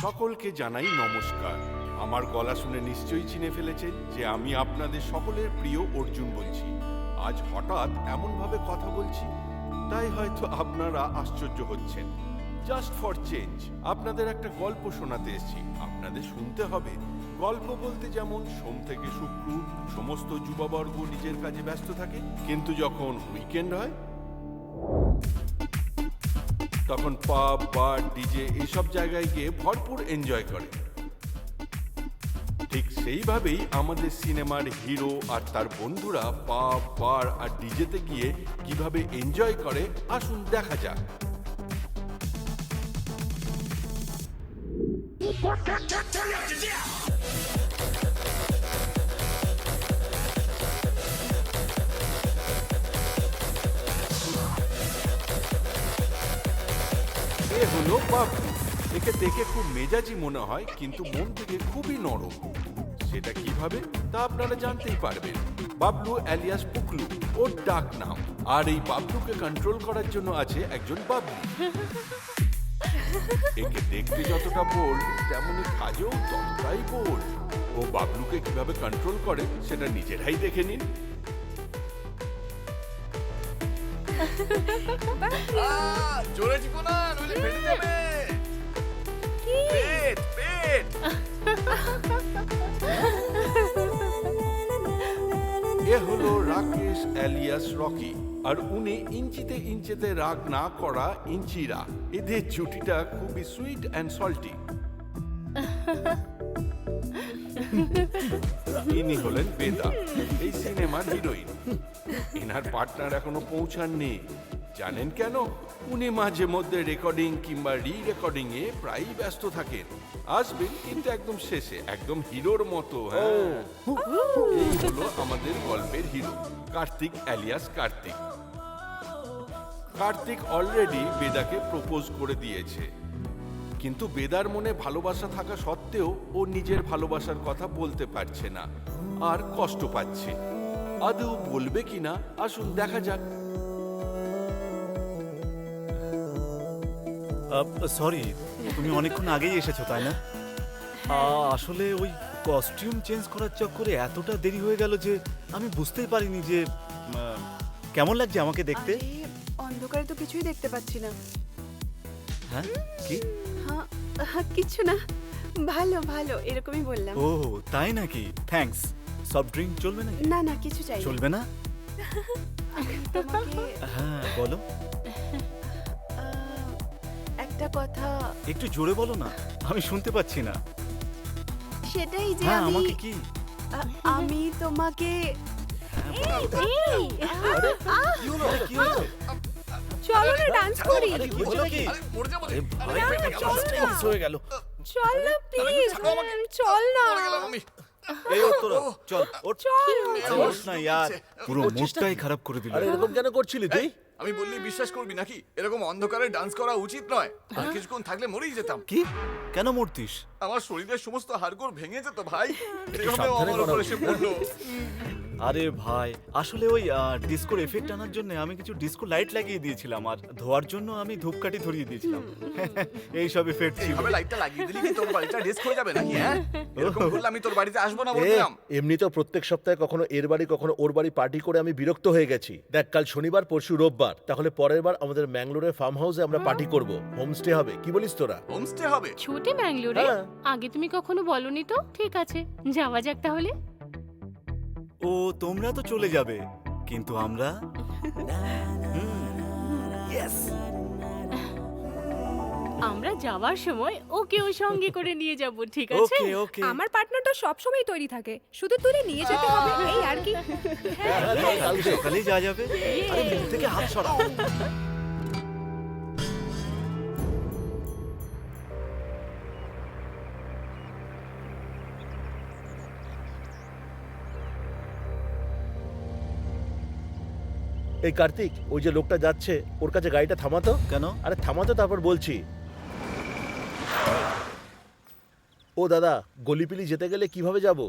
সকলকে জানাই নমস্কার। আমার গলা শুনে নিশ্চয়ই চিনে ফেলেছেন যে আমি আপনাদের সকলের প্রিয় অর্জুন বলছি। আজ হঠাৎ এমনভাবে কথা বলছি, তাই হয়তো আপনারা আশ্চর্য হচ্ছেন। জাস্ট ফর চেঞ্জ আপনাদের একটা গল্প শোনাতে এসেছি, আপনাদের শুনতে হবে। গল্প বলতে যেমন সোম থেকে শুক্র সমস্ত যুববর্গ নিজের কাজে ব্যস্ত থাকে, কিন্তু যখন উইকেন্ড হয় তখন পাব, বার, ডিজে এইসব জায়গায় গিয়ে ভরপুর এনজয় করে। ঠিক সেইভাবেই আমাদের সিনেমার হিরো আর তার বন্ধুরা পাব, বার আর ডিজেতে গিয়ে কিভাবে এনজয় করে আসুন দেখা যাক। এ হলো বাবলু। একে দেখে খুব মেজাজি মনে হয়, কিন্তু মন থেকে খুবই নরম। সেটা কিভাবে তা আপনারা জানতেই পারবেন। বাবলু অ্যালিয়াস পুকলু ওর ডাক নাম। আর এই বাবলুকে কন্ট্রোল করার জন্য আছে একজন বাবলু। একে দেখতে যতটা বোল্ড, তেমনি কাজেও ততটাই বোল্ড। ও বাবলুকে কিভাবে কন্ট্রোল করে সেটা নিজেরাই দেখে নিন। জোরে টিপো না, নইলে ফেটে যাবে। পেট পেট। এ হলো রাকেশ অ্যালিয়াস রকি, আর উনি ইঞ্চিতে ইঞ্চিতে রাগ না করা ইঞ্চিরা। এদের জুটিটা খুবই সুইট অ্যান্ড সল্টি। ইনি হলেন বেদা, এই সিনেমার হিরোইন। এনার পার্টনার এখনো পৌঁছাননি। জানেন কেন? উনি মাঝে মধ্যে রেকর্ডিং কিংবা রি রেকর্ডিং এ প্রায়ই ব্যস্ত থাকেন। আসবেন কিন্তু একদম শেষে, একদম হিরোর মতো। হ্যাঁ, এই হলো আমাদের গল্পের hero Kartik alias Kartik. Kartik already বেদাকে প্রপোজ করে দিয়েছে, কিন্তু বেদার মনে ভালোবাসা থাকা সত্ত্বেও ও নিজের ভালোবাসার কথা বলতে পারছে না আর কষ্ট পাচ্ছে। আদৌ বলবে কিনা আসুন দেখা যাক। সরি, তুমি অনেকক্ষণ আগেই এসেছো তাই না? আসলে ওই কস্টিউম চেঞ্জ করার চক্করে এতটা দেরি হয়ে গেল যে আমি বুঝতেই পারিনি যে কেমন লাগছে আমাকে দেখতে। আরে, অন্ধকারে তো কিছুই দেখতে পাচ্ছি না। হ্যাঁ কি? হ্যাঁ, কিছু না, ভালো ভালো এরকমই বললাম। ও তাই নাকি? থ্যাঙ্কস। সফট ড্রিঙ্ক চলবে নাকি? না না, কিছু চাই না। চলবে না? তোমাকে হ্যাঁ বলো। একটা কথা। একটু জোরে বলো না, আমি শুনতে পাচ্ছি না। সেটাই যে হ্যাঁ আমি আমাকে কি? আমি তোমাকে কি হলো? কি হয়েছে? চলো না ডান্স করি। আরে কি হলো কি? আরে মরে যাবো রে। আরে ভাই, না, চল না। মিস হয়ে গেল। চল না প্লিজ, চল না। মরে গেলাম আমি। এই ওঠ তোরা, চল ওঠ। চল আরে ওঠ না ইয়ার, পুরো মুডটাই খারাপ করে দিল। আরে এরকম কেন করছিলি তুই? আমি বললেই বিশ্বাস করবি নাকি? এরকম অন্ধকারে ডান্স করা উচিত নয়। আর কিছুক্ষণ থাকলে মরেই যেতাম। কি? কেন মরতিস? আমার শরীরের সমস্ত হাড়গোড় ভেঙে যেত ভাই। এভাবে সাবধানে আমার উপর করো। এসে পড়লো। আরে ভাই, আসলে ওই ডিস্কোর এফেক্ট আনার জন্য আমি কিছু ডিস্কো লাইট লাগিয়ে দিয়েছিলাম, আর ধোয়ার জন্য আমি ধূপকাঠি ধরিয়ে দিয়েছিলাম। এই সব এফেক্ট ছিল। এইভাবে লাইটটা লাগিয়ে দিলি কি তোর বাড়িটা ডেস্ক হয়ে যাবে নাকি? হ্যাঁ, এরকম করলে আমি তোর বাড়িতে আসবো না এ, বললাম। এমনিতেও প্রত্যেক সপ্তাহে কখনো এর বাড়ি কখনো ওর বাড়ি পার্টি করে আমি বিরক্ত হয়ে গেছি। দেখ, কাল শনিবার পরশু রোববার, তাহলে পরের বার আমাদের ম্যাঙ্গালোরের ফার্ম হাউসে আমরা পার্টি করব। হোমস্টে হবে, কি বলিস তোরা? হোমস্টে হবে? ছুটি ব্যাঙ্গালোরে? হ্যাঁ। আগে তুমি কখনো বলনি তো। ঠিক আছে, যাওয়া যাক তাহলে। ও তোমরা তো চলে যাবে, কিন্তু আমরা ইয়েস, আমরা যাওয়ার সময় ওকেও সঙ্গে করে নিয়ে যাব, ঠিক আছে? ওকে ওকে। আমার পার্টনার তো সবসময় তৈরি থাকে, শুধু তুলে নিয়ে যেতে হবে, এই আর কি। কাল সকালেই যাওয়া যাবে। আরে মুখ থেকে হাত সরাও। এই কার্তিক, ওই যে লোকটা যাচ্ছে ওর কাছে গাড়িটা থামাতো। কেন? আরে থামাতো, তারপর বলছি। ও দাদা, গলিপিলি যেতে গেলে কিভাবে যাব?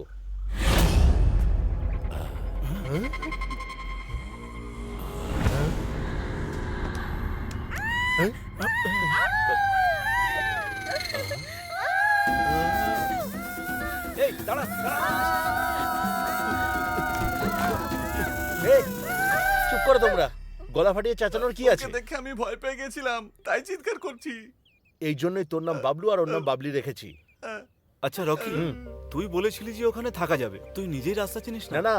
এই দাঁড়া এই, চুপ করো তোমরা, গলা ফাটিয়ে চেঁচানোর কি আছে? ওকে দেখে আমি ভয় পেয়ে গেছিলাম, তাই চিৎকার করছি। এই জন্যই তোর নাম বাবলু আর ওর নাম বাবলি রেখেছি। আচ্ছা রকি, তুই বলেছিলি যে ওখানে থাকা যাবে, তুই নিজেই রাস্তা চিনিস না না? না,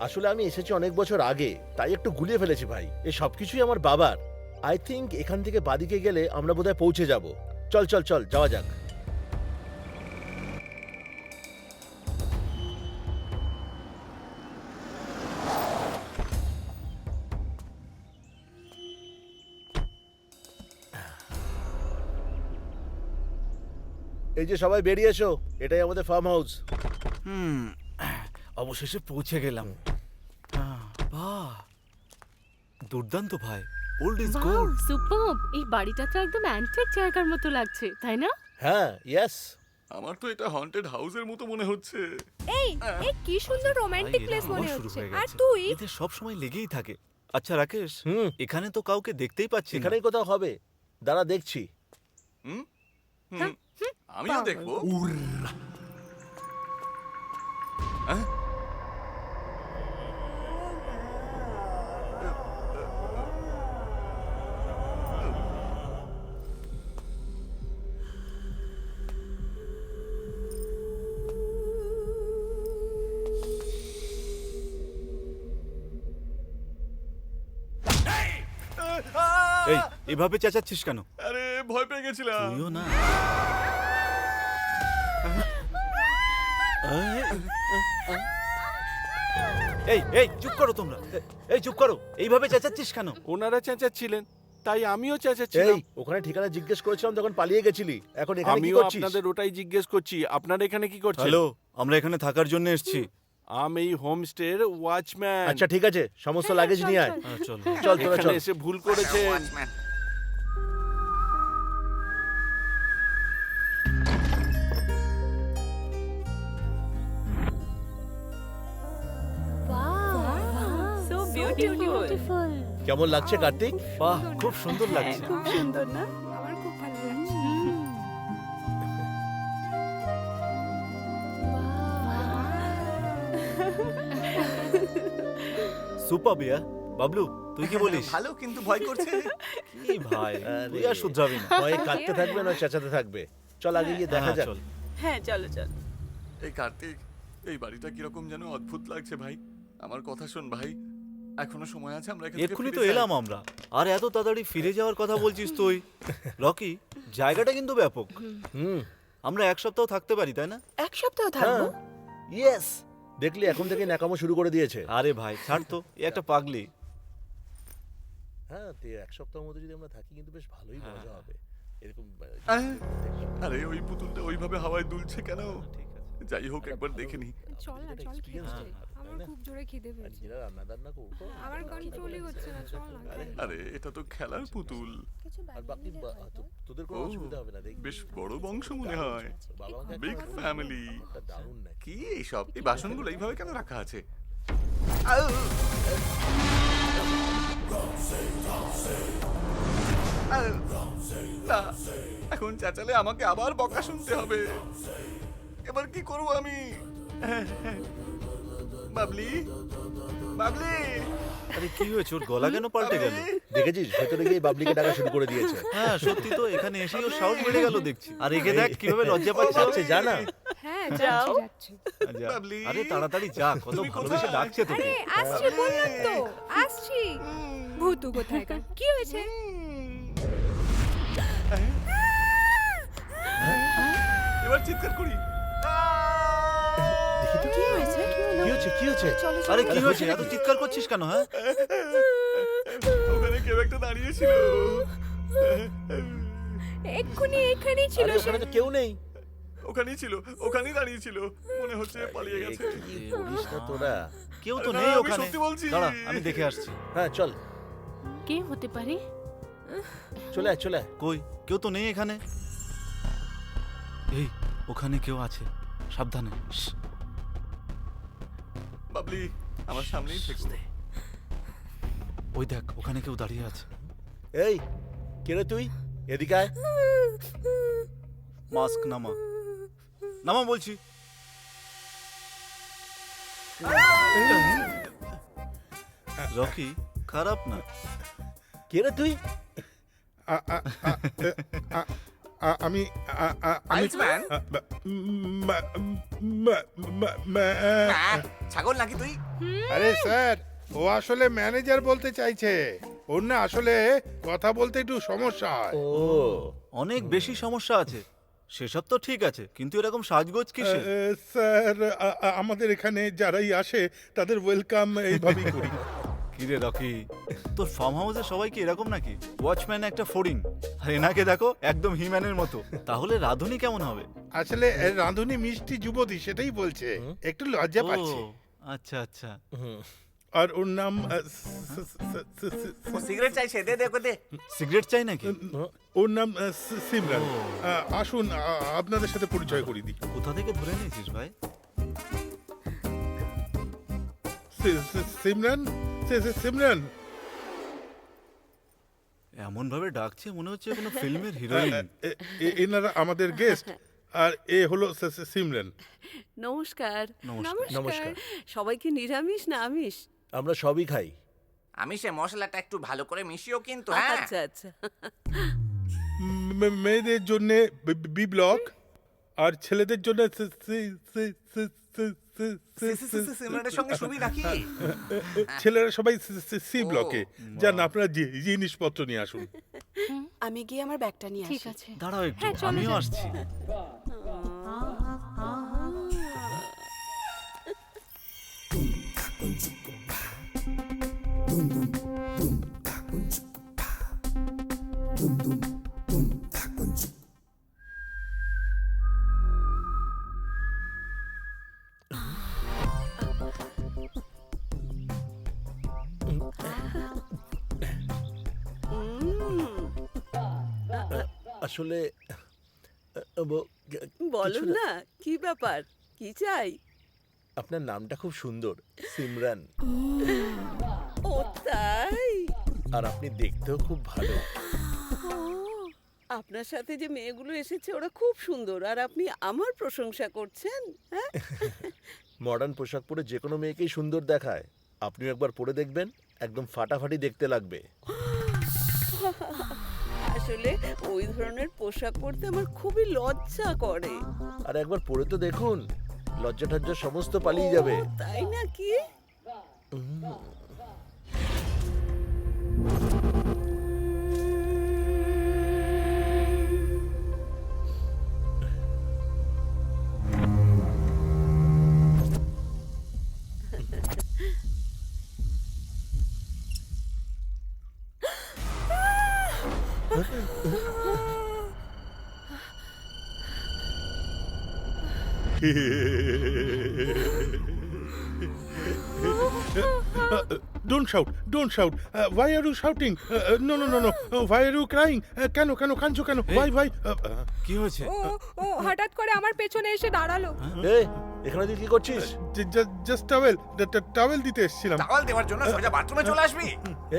আসলে আমি এসেছি অনেক বছর আগে, তাই একটু গুলিয়ে ফেলেছি ভাই। এই সবকিছুই আমার বাবার। আই থিংক এখান থেকে বাদিকে গেলে আমরা বোধহয় পৌঁছে যাব। চল চল চল, যাওয়া যাক। এই যে সবাই বেরিয়ে এসো, এটাই আমাদের ফার্ম হাউস। অবশেষে পৌঁছে গেলাম। বাহ, দুর্দান্ত ভাই, ওল্ড ইজ ওয়াও গোল্ড। সুপারব! এই বাড়িটা তো একদম অ্যান্টিক জায়গার মতো লাগছে, তাই না? হ্যাঁ, ইয়েস। আমার তো এটা হন্টেড হাউসের মতো মনে হচ্ছে। এই এই কি সুন্দর রোমান্টিক ভাই, প্লেস এরা মনে আবার শুরু হচ্ছে। হয়ে আর গেছে। তুই এদের সব সময় লেগেই থাকে। আচ্ছা রাকেশ, হুম, এখানে তো কাউকে দেখতেই পাচ্ছি না। এখানেই কোথাও হবে, দাঁড়া দেখছি। হুম হুম, আমিও দেখবো। হ্যাঁ? এই এভাবে চেঁচাচ্ছিস কেন? আরে ভয় পেয়ে গেছিলাম। তুইও না। এই এই চুপ করো তোমরা, এই চুপ করো, এইভাবে চেঁচাচ্ছিস কেন? ওনারা চেঁচাচ্ছিলেন, তাই আমিও এই, চেঁচাচ্ছিলাম। ওখানে ঠিকানা জিজ্ঞেস করেছিলাম তখন পালিয়ে গেছিলি, এখন এখানে কি আমিও করছিস? আপনাদের ওটাই জিজ্ঞেস করছি, আপনারা এখানে কি করছেন? হ্যালো, আমরা এখানে থাকার জন্য এসেছি। আমি এই হোমস্টের ওয়াচম্যান। আচ্ছা ঠিক আছে, সমস্ত হ্যাঁ, লাগেজ চল, নিয়ে আয়। চল। চল চল তোরা এখানে চল। এসে ভুল করেছেন। So beautiful. কেমন লাগছে কার্তিক? বাহ, খুব সুন্দর হ্যাঁ, লাগছে। খুব সুন্দর না? আমার খুব ভালো লাগছে। সুপার বিয়া। বাবলু, তুই কি বলিস? ভালো, কিন্তু ভয় করছে। কি ভাই, তুই আর শুধরাবি না। হয় কাঁদতে থাকবে না চেঁচাতে থাকবে। চল আগে গিয়ে দেখা হ্যাঁ, যাক। চল। হ্যাঁ চলো চল। এই কার্তিক, এই বাড়িটা কিরকম যেন অদ্ভুত লাগছে ভাই। আমার কথা শোন ভাই, এখনো সময় আছে, আমরা এখান থেকে এক্ষুনি ফিরে তো যাই। এলাম আমরা, আর এত তাড়াতাড়ি ফিরে যাওয়ার কথা বলছিস তুই? রকি, জায়গাটা কিন্তু ব্যাপক। হুম, আমরা এক সপ্তাহ থাকতে পারি, তাই না? এক সপ্তাহ থাকবো? ইয়েস। দেখলি এখন থেকে ন্যাকামো শুরু করে দিয়েছে। আরে ভাই ছাড় তো, এ একটা পাগলি। হ্যাঁ, এক সপ্তাহের মধ্যে যদি আমরা থাকি কিন্তু বেশ ভালোই মজা হবে। এরকম আরে ওই পুতুলটা ওইভাবে হাওয়ায় দুলছে কেন? ঠিক আছে। যাই হোক, একবার দেখে নি। চল না, চল খেতে experience যাই। হবে, আমার তাই না? খুব জোরে খিদে পেয়েছে। নিজেরা রান্না টান্না করবো। আমার কন্ট্রোলই হচ্ছে না, চল না খাই। আরে এটা তো খেলার পুতুল। কিছু আর বাকি তোদের কোনো ও, অসুবিধা হবে না, দেখবি। বেশ বড় বংশ মনে হয়। বাবা আমাকে বিগ একটা ফ্যামিলি। একটা দারুণ নাকি। কি এইসব? এই বাসনগুলো এইভাবে কেন রাখা আছে? না, এখন চেঁচালে আমাকে আবার বকা শুনতে হবে। এবার কি করব আমি? বাবলি, বাবলি, আরে কি হয়েছে, ওর গলা কেন পাল্টে গেল? দেখেছিস, ভেতরে গিয়ে বাবলিকে ডাকা শুরু করে দিয়েছে। হ্যাঁ সত্যি তো, এখানে এসেই ওর সাউন্ড বেড়ে গেল দেখছি। আর একে দেখ কিভাবে লজ্জা পাচ্ছে। যাচ্ছে, যা না। হ্যাঁ, যাও। যাচ্ছি। যা। বাবলি। আরে তাড়াতাড়ি যা, কত তুমি ভালোবেসে কোথায়? ডাকছে তোকে। আরে আসছি বললাম তো, আসছি। ভূতু কোথায়কার? কি হয়েছে? এবার চিৎকার করি। দেখি তো কি হয়েছে? কি হলো? কি হচ্ছে, কি হচ্ছে? চলো আরে চলো। কি হয়েছে, এত চিৎকার করছিস কেন? হ্যাঁ ওখানে কেউ একটা দাঁড়িয়ে ছিল। এক্ষুনি এখানেই ছিল আরে সে। ওখানে তো কেউ নেই। ওখানেই ছিল, ওখানেই দাঁড়িয়ে ছিল। মনে হচ্ছে পালিয়ে গেছে। কি করিস না তোরা? কেউ তো আরে না, নেই আমি ওখানে। সত্যি বলছি। দাঁড়া, আমি দেখে আসছি। হ্যাঁ চল, কে হতে পারে? চলে আয়, চলে আয়। কই, কেউ তো নেই এখানে। এই ওখানে কেউ আছে, সাবধানে। শ্, বাবলি, আমার সামনেই থেকো। ওই দেখ, ওখানে কেউ দাঁড়িয়ে আছে। এই কে রে তুই? এদিকে আয়। মাস্ক নামা। নামা বলছি। রকি, খারাপ না। কে রে তুই? আমি মাইলসম্যান? ছাগল নাকি তুই? আরে স্যার, ও আসলে ম্যানেজার বলতে চাইছে। ওর না আসলে কথা বলতে একটু সমস্যা হয়। ও অনেক বেশি সমস্যা আছে, সেসব তো ঠিক আছে, কিন্তু এরকম সাজগোজ কিসে? স্যার, আমাদের এখানে যারাই আসে তাদের ওয়েলকাম এইভাবেই করি। কিরে রকি, তোর ফার্ম হাউসে সবাই কি এরকম নাকি? ওয়াচম্যান একটা ফড়িং, আর এনাকে দেখো একদম হিম্যানের মতো। তাহলে রাধুনি কেমন হবে? আসলে রাঁধুনি মিষ্টি যুবতী, সেটাই বলছে। একটু লজ্জা পাচ্ছে। ও, আচ্ছা আচ্ছা। আর ওর নাম ও সিগারেট চাইছে, দে দে ওকে দে। সিগারেট চাই নাকি? ওর নাম সিমরান। আসুন, আপনাদের সাথে পরিচয় করিয়ে দিই। কোথা থেকে ধরে নিয়েছিস ভাই? সিমরান, সিমরান। এমন ভাবে ডাকছে মনে হচ্ছে কোনো ফিল্মের হিরোইন। এনারা আমাদের গেস্ট, আর এ হলো সিমরান। নমস্কার। নমস্কার। নমস্কার। সবাই কি নিরামিষ না আমিষ? আমরা সবই খাই। আমি সে মশলাটা একটু ভালো করে মিশিও কিন্তু, হ্যাঁ? আচ্ছা আচ্ছা। মেয়েদের জন্য বি ব্লক, আর ছেলেদের জন্য সিমরানের সঙ্গে শুবি নাকি? ছেলেরা সবাই সি ব্লকে। যান, আপনারা জিনিসপত্র নিয়ে আসুন। আমি গিয়ে আমার ব্যাগটা নিয়ে আসি। ঠিক আছে। দাঁড়াও একটু, হ্যাঁ, চলো আমিও যাই। আসছি। আসলে বলো কিছু না, কি ব্যাপার, কি চাই? আপনার নামটা খুব সুন্দর, সিমরান। ও তাই? আর আপনি দেখতেও খুব ভালো। ও, আপনার সাথে যে মেয়েগুলো এসেছে ওরা খুব সুন্দর, আর আপনি আমার প্রশংসা করছেন? হ্যাঁ, মডার্ন পোশাক পরে যে কোনো মেয়েকেই সুন্দর দেখায়। আপনিও একবার পরে দেখবেন, একদম ফাটাফাটি দেখতে লাগবে। আসলে ওই ধরনের পোশাক পরতে আমার খুবই লজ্জা করে। আর একবার পরে তো দেখুন, লজ্জা টজ্জা সমস্ত পালিয়ে যাবে। ও, তাই নাকি? Don't shout, don't shout. Why are you shouting? No no no no, why are you crying? কেন কেন কাঁদছো কেন? ভাই কি হয়েছে? ও ও হঠাৎ করে আমার পেছনে এসে দাঁড়ালো। এই, এখানে তুই কি করছিস? জাস্ট টাওয়েল দিতে এসেছিলাম। টাওয়াল দেওয়ার জন্য সোজা বাথরুমে চলে আসবি?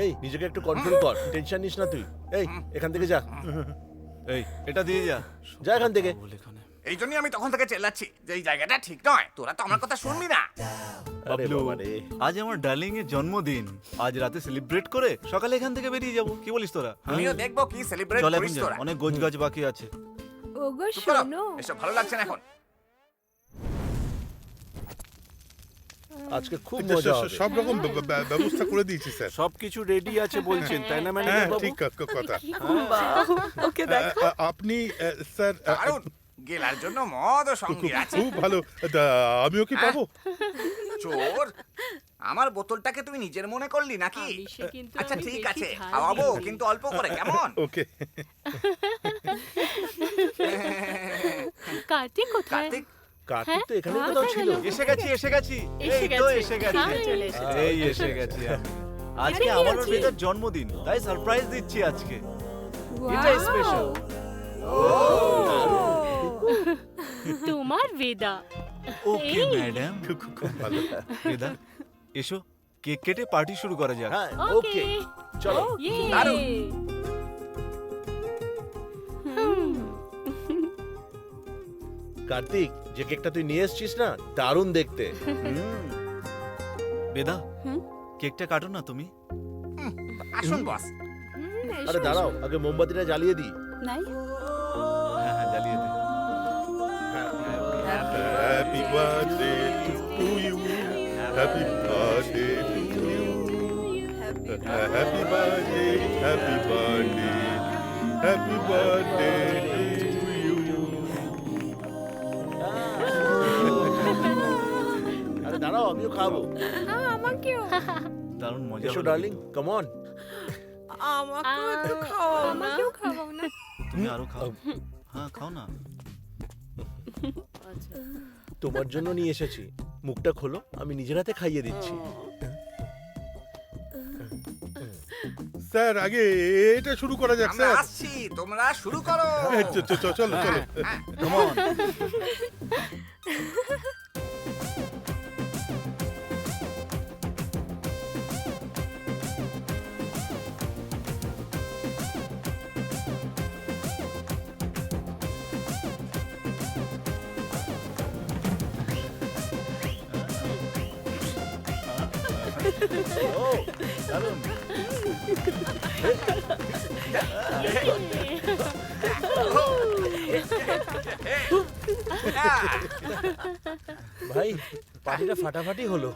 এই, নিজেকে একটু কন্ট্রোল কর, টেনশন নিস না তুই। এই, এখান থেকে যা, এই, এটা দিয়ে যা। যা এখান থেকে। বল এখানে। এই জন্যই আমি তখন থেকে চেল্লাচ্ছি যে এই জায়গাটা ঠিক নয়, তোরা তো আমার কথা শুনবি না। আরে বাবলু, বাবা রে। আজ আমার ডার্লিং এর জন্মদিন। আজ রাতে সেলিব্রেট করে সকালে এখান থেকে বেরিয়ে যাব। কি বলিস তোরা? আমিও দেখবো কি সেলিব্রেট চল এখন করিস যা, তোরা। অনেক গোছগাছ বাকি আছে। ওগো চুপ করো, শোনো, এসব ভালো লাগছে না এখন। আজকে খুব মজা হবে। সব রকম ব্যবস্থা করে দিয়েছি স্যার। সবকিছু রেডি আছে বলছেন, তাই না হ্যাঁ, ম্যানেজার বাবু? ঠিক কথা। বাহ, ওকে দেখো। আপনি স্যার দারুণ, গেলার জন্য মদ ও সঙ্গী আছে। খুব ভালো। আমিও কি পাবো? চোর, আমার বোতলটাকে তুই নিজের মনে করলি নাকি? আমিষে কিন্তু আচ্ছা আমি ঠিক বেশি আছে, ঝাল খাওয়াবো দিই। কিন্তু অল্প করে, কেমন? ওকে। কার্তিক কোথায়? কার্তিক, কার্তিক তো এখানে হ্যাঁ, কোথাও কোথায় ছিল। গেল? এসে গেছি, এসে গেছি। এসে এই তো গেছে। এসে গেছি। হ্যাঁ, চলে এসেছে। এই এসে গেছি আমি। আজকে কি আমার আছে? বেদার জন্মদিন, তাই সারপ্রাইজ দিচ্ছি আজকে। Wow! এটাই স্পেশাল। তোমার বেদা। ওকে এই। ম্যাডাম। খুব ভালো। বেদা, এসো কেক কেটে পার্টি শুরু করা যাক। হ্যাঁ, ওকে, ওকে। চলো। ইয়ে। দারুণ। কার্তিক, যে কেকটা তুই নিয়ে এসেছিস না, দারুণ দেখতে। বেদা হুম? কেকটা কাটো না তুমি। আসুন বস। আরে দাঁড়াও, আগে মোমবাতিটা জ্বালিয়ে দিই। নাই হ্যাঁ হ্যাঁ জ্বালিয়ে দে। Happy birthday to you, happy birthday to you, happy birthday, happy birthday, happy birthday to you. আরে দাঁড়াও, আমিও খাবো। আমাকেও দারুণ মজা এসো হলো ডার্লিং, কিন্তু। Come on. আমাকেও একটু খাওয়াও না। আমাকেও খাওয়াও না। তুমি আরো খাও। হ্যাঁ খাও না। তোমার জন্য নিয়ে এসেছি, মুখটা খোলো, আমি নিজের হাতে খাইয়ে দিচ্ছি। স্যার আগে এটা শুরু করা যাক আমরা স্যার। আসছি, তোমরা শুরু করো। চলো চলো চলো। Come on. ও, দারুণ। ভাই, পার্টিটা ফাটাফাটি হলো।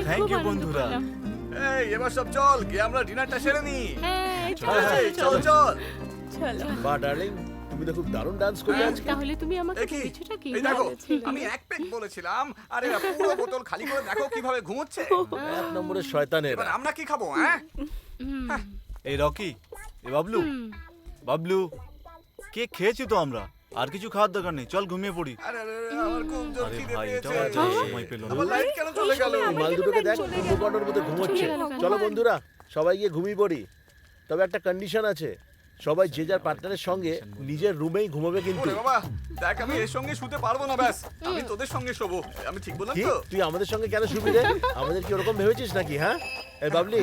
থ্যাংক ইউ বন্ধুরা। এই এবার সব চল, গিয়ে আমরা ডিনারটা সেরে নি। হ্যাঁ এই, চল চল। চলো বাহ ডার্লিং, তুমি তো খুব দারুণ ডান্স করলে আজকে। তাহলে তুমি আমাকে এ কি? কিছুটা কি এই দেখো, বলেছিলে? আমি এক পেক বলেছিলাম, আরে এরা পুরো বোতল খালি করে দেখো কিভাবে ঘুমোচ্ছে। এক নম্বরের শয়তানের। এবার আমরা কি খাবো? হ্যাঁ, হুম, এই রকি, এ বাবলু, হুম। বাবলু, কেক খেয়েছি তো আমরা, আর কিছু খাওয়ার দরকার নেই, চল ঘুমিয়ে পড়ি। আরে আরে আরে, আমার খুব জোর আরে খিদে ভাই, পেয়েছে। এটাও এত সময় পেলো না। আমার লাইট কেন চলে গেল? এই মাল দুটোকে দেখ, কুম্ভকর্ণের মধ্যে ঘুমোচ্ছে। চলে গেল। চলো বন্ধুরা, সবাই গিয়ে ঘুমিয়ে পড়ি। তবে একটা কন্ডিশন আছে, সবাই যে যার পার্টনারের সঙ্গে নিজের রুমেই ঘুমাবে কিন্তু। ওরে বাবা, দেখ আমি এর সঙ্গে শুতে পারবো না, ব্যাস আমি তোদের সঙ্গে শোবো। আমি ঠিক বললাম কি তো? তুই আমাদের সঙ্গে কেন শুবি রে? আমাদের কি ওরকম ভেবেছিস নাকি? হ্যাঁ, এই বাবলি,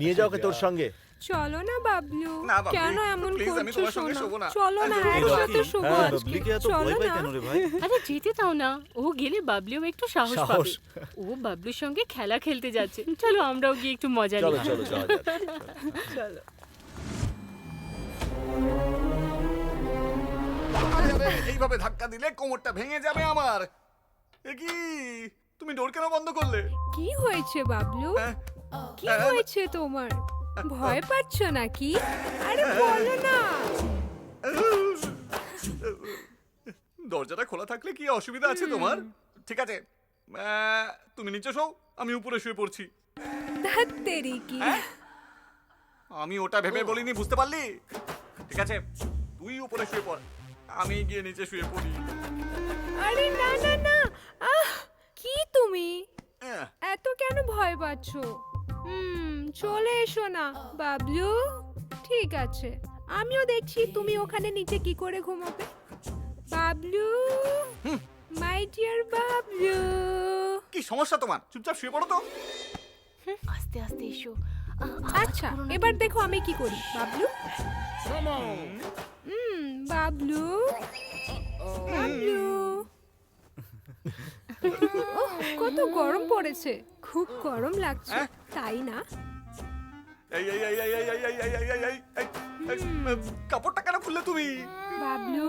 নিয়ে যাও ওকে তোর সঙ্গে। চলো না বাবলু, না, বাবলু, কেন এমন please, আমি করছো? তোমার সঙ্গে সোনা? শোবো না। চলো না, এই এই একসাথে রকি, শোবো হ্যাঁ, আজকে। বাবলিকে এত চলো ভয় পায় না। কেন রে ভাই? আরে যেতে দাও না, ও গেলে বাবলিও একটু সাহস সাহস। পাবে। ও বাবলুর সঙ্গে খেলা খেলতে যাচ্ছে, চলো আমরাও গিয়ে একটু মজা চলো নিই। চলো যাওয়া যাক। চলো আরে, আরে, এইভাবে ধাক্কা দিলে কোমরটা ভেঙে যাবে আমার। এ কি, তুমি ডোর কেন বন্ধ করলে? কি হয়েছে বাবলু? হ্যাঁ? কি হয়েছে তোমার? ভয় পাচ্ছ নাকি? আরে বলো না। দরজাটা খোলা থাকলে কি অসুবিধা আছে তোমার? ঠিক আছে, তুমি নিচে শোও, আমি উপরে শুয়ে পড়ছি। ধাত্তেরি কি? আমি ওটা ভেবে বলিনি, বুঝতে পারলি? ঠিক আছে, তুই উপরে শুয়ে পড়, আমি গিয়ে নিচে শুয়ে পড়ি। আরে না না না, কি তুমি আহ, এত কেন ভয় পাচ্ছ? চলে এসো না বাবলু। ঠিক আছে, আমিও দেখছি তুমি ওখানে নিচে কি করে ঘুমাবে। Bablu, my dear Bablu. কি সমস্যা তোমার? চুপচাপ শুয়ে পড়ো তো। আস্তে আস্তে এসো। আচ্ছা, এবার দেখো আমি কি করি। বাবলু, বাবলু, বাবলু। ওহ, কত গরম পড়েছে, খুব গরম লাগছে, তাই না? এই এই এই এই এই এই এই এই এই এই এই এই, কাপড়টা কেন খুললে তুমি? বাবলু,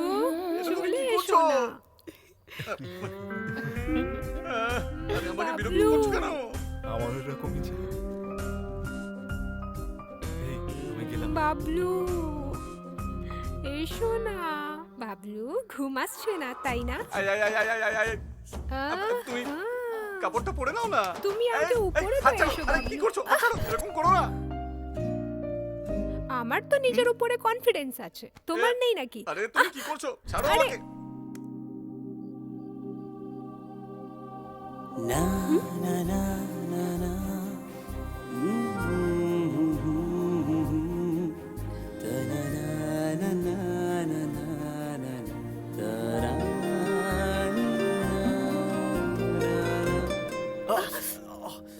তুমি চলে কি এসো করছো? না। আরে আমাকে বিরক্ত বাবলু। করছো কেন? আমারও এরকমই ছিল। এই, আমি গেলাম। বাবলু, এসো না। বাবলু, ঘুম আসছে না, তাই না? এই, এই, এই, এই, এই, এই, এই, তুমি কাপড়টা পরে নাও না। তুমি এই, আগে এই, উপরে তো হাত ছাড়ো। এসো, আরে কি বাবলু। করছো? হাত ছাড়ো, এরকম করো না। আমার তো নিজের উপরে কনফিডেন্স আছে, তোমার নেই নাকি? আরে তুমি কি করছো? ছাড়ো আরে। আমাকে।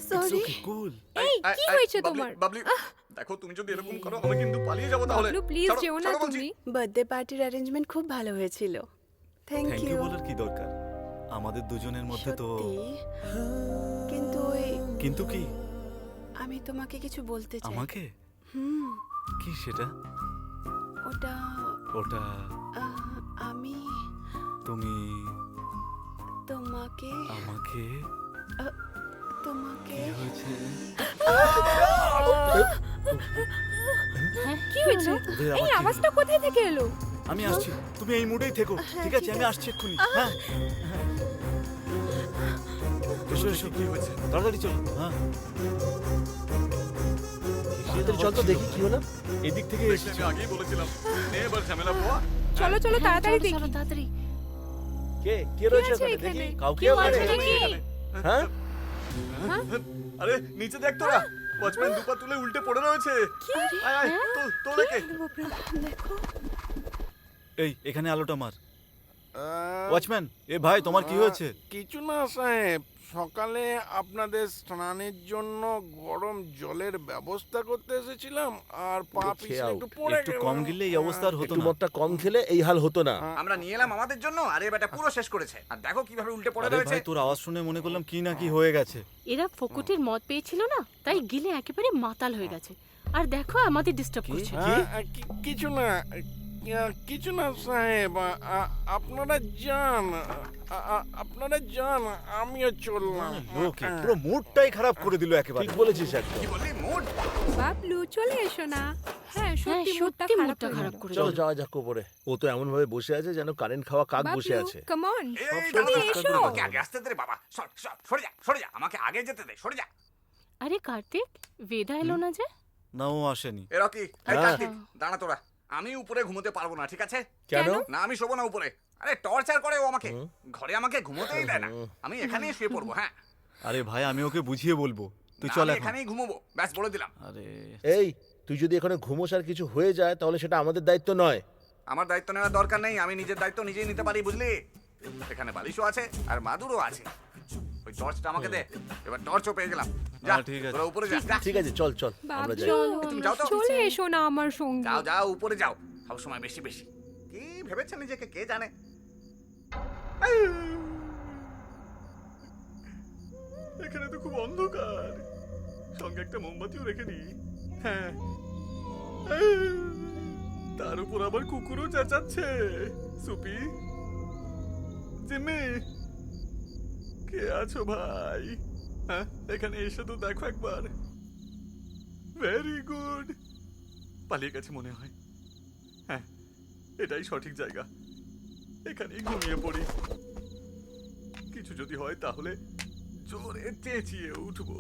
সরি। কুল। এই, কি হয়েছে বাবলি, তোমার? বাবলি, দেখো তুমি যদি এরকম করো আমি কিন্তু পালিয়ে যাবো তাহলে। বাবলু, প্লিজ ছাড়ো, যেও না ছাড়ো বলছি। তুমি। বার্থডে পার্টির অ্যারেঞ্জমেন্ট খুব ভালো হয়েছিল। থ্যাংক থ্যাংক ইউ ইউ বলার কি দরকার? আমাদের দুজনের মধ্যে তো সত্যি? কিন্তু ওই কিন্তু কি আমি তোমাকে কিছু বলতে চাই। আমাকে হুম, কি সেটা ওটা ওটা আমি তুমি তোমাকে আমাকে তোমাকে কি হয়েছে কি হয়েছে? ওদের আবার এই কি হলো? আওয়াজটা কোথায় থেকে এলো? আমি আসছি তুমি এই মুডেই থেকো ঠিক আছে আমি আসছি এক্ষুনি হ্যাঁ এসো এসো কি হয়েছে? তাড়াতাড়ি চলো হ্যাঁ তাড়াতাড়ি চল তো দেখি কি হলো। এদিক থেকে দেখলে এসেছি আমি আগেই বলেছিলাম নে এবার ঝামেলা পোয়া। চলো চলো তাড়াতাড়ি দেখি। চলো তাড়াতাড়ি। কে কে রয়েছে আছে ওখানে এখানে? দেখি কাউকে কেউ ওখানে আছে নাকি? হ্যাঁ আরে নিচে দেখ তোরা ওয়াচম্যান দুপা তুলে উল্টে পড়ে রয়েছে আয় আয় তোল একে দেখো এই এখানে আলোটা মার ওয়াচম্যান এ ভাই তোমার কি হয়েছে কিছু না সাহেব, সকালে আপনাদের স্নানের জন্য গরম জলের ব্যবস্থা করতে এসেছিলাম আর পা খেয়ে পিছলে আও। একটু পড়ে একটু গেলাম। কম গিললে এই অবস্থা আর হতো একটু না মদটা কম খেলে এই হাল হতো না। আমরা নিয়ে এলাম আমাদের জন্য আর এই বেটা পুরো শেষ করেছে আর দেখো কিভাবে উল্টে পড়ে আরে রয়েছে ভাই তোর আওয়াজ শুনে মনে করলাম কি না কি হয়ে গেছে এরা ফকুটের মদ পেয়েছিল না, তাই গিলে একেবারে মাতাল হয়ে গেছে। আর দেখো আমাদের ডিস্টার্ব করছে। কিছু না কিছু না সাহেব, আপনারা যান আপনারা যান, আমিও চললাম। লোকে পুরো মুডটাই খারাপ করে দিল একেবারে ঠিক বলেছিস একদম। কি বললি মুড বাবলু চলে এসো না। হ্যাঁ হ্যাঁ সত্যি মুডটা সত্যি খারাপ মুডটা হয়ে খারাপ গেল। করে চলো দিল। যাওয়া যাক উপরে। ও তো এমন ভাবে বসে আছে যেন কারেন্ট খাওয়া কাক বসে বাবলু আছে। Come on. এই সব দাঁড়া, এসো। আমাকে আগে আসতে দে রে বাবা সরে যা আমাকে আগে যেতে দে সরে যা আরে কার্তিক, বেদা এলো না যে? না ও আসেনি এ রকি এই হ্যাঁ। কার্তিক দাঁড়া তোরা আমি উপরে ঘুমোতে পারবো না ঠিক আছে কেন? না আমি শোবো না উপরে আরে টর্চার করে ও আমাকে ঘরে আমাকে ঘুমোতেই দেয় না আমি এখানেই শুয়ে পড়বো হ্যাঁ আরে ভাই আমি ওকে বুঝিয়ে বলবো তুই না, চল আমি এখন এখানেই ঘুমোবো ব্যাস বলে দিলাম আরে এই তুই যদি এখানে ঘুমোস আর কিছু হয়ে যায় তাহলে সেটা আমাদের দায়িত্ব নয়। আমার দায়িত্ব নেওয়ার দরকার নেই আমি নিজের দায়িত্ব নিজেই নিতে পারি বুঝলি এখানে বালিশও আছে আর মাদুরও আছে ওই টর্চটা আমাকে দে এবার টর্চও পেয়ে গেলাম যা হ্যাঁ, ঠিক আছে। তোরা উপরে যা যা। ঠিক আছে চল চল আমরা যাই। বাবলু তুমি যাও তো। চলে এসো না আমার সঙ্গে। যাও যাও উপরে যাও সব সময় বেশি বেশি কি ভেবেছে নিজেকে কে জানে এখানে তো খুব অন্ধকার সঙ্গে একটা মোমবাতিও রেখে দিই হ্যাঁ তার উপর আবার কুকুরও চেঁচাচ্ছে সুপি জিম্মি কে আছো ভাই হ্যাঁ এখানে এসে তো দেখো একবার ভেরি গুড পালিয়ে গেছে মনে হয় হ্যাঁ এটাই সঠিক জায়গা এখানেই ঘুমিয়ে পড়ি কিছু যদি হয় তাহলে জোরে চেঁচিয়ে উঠবো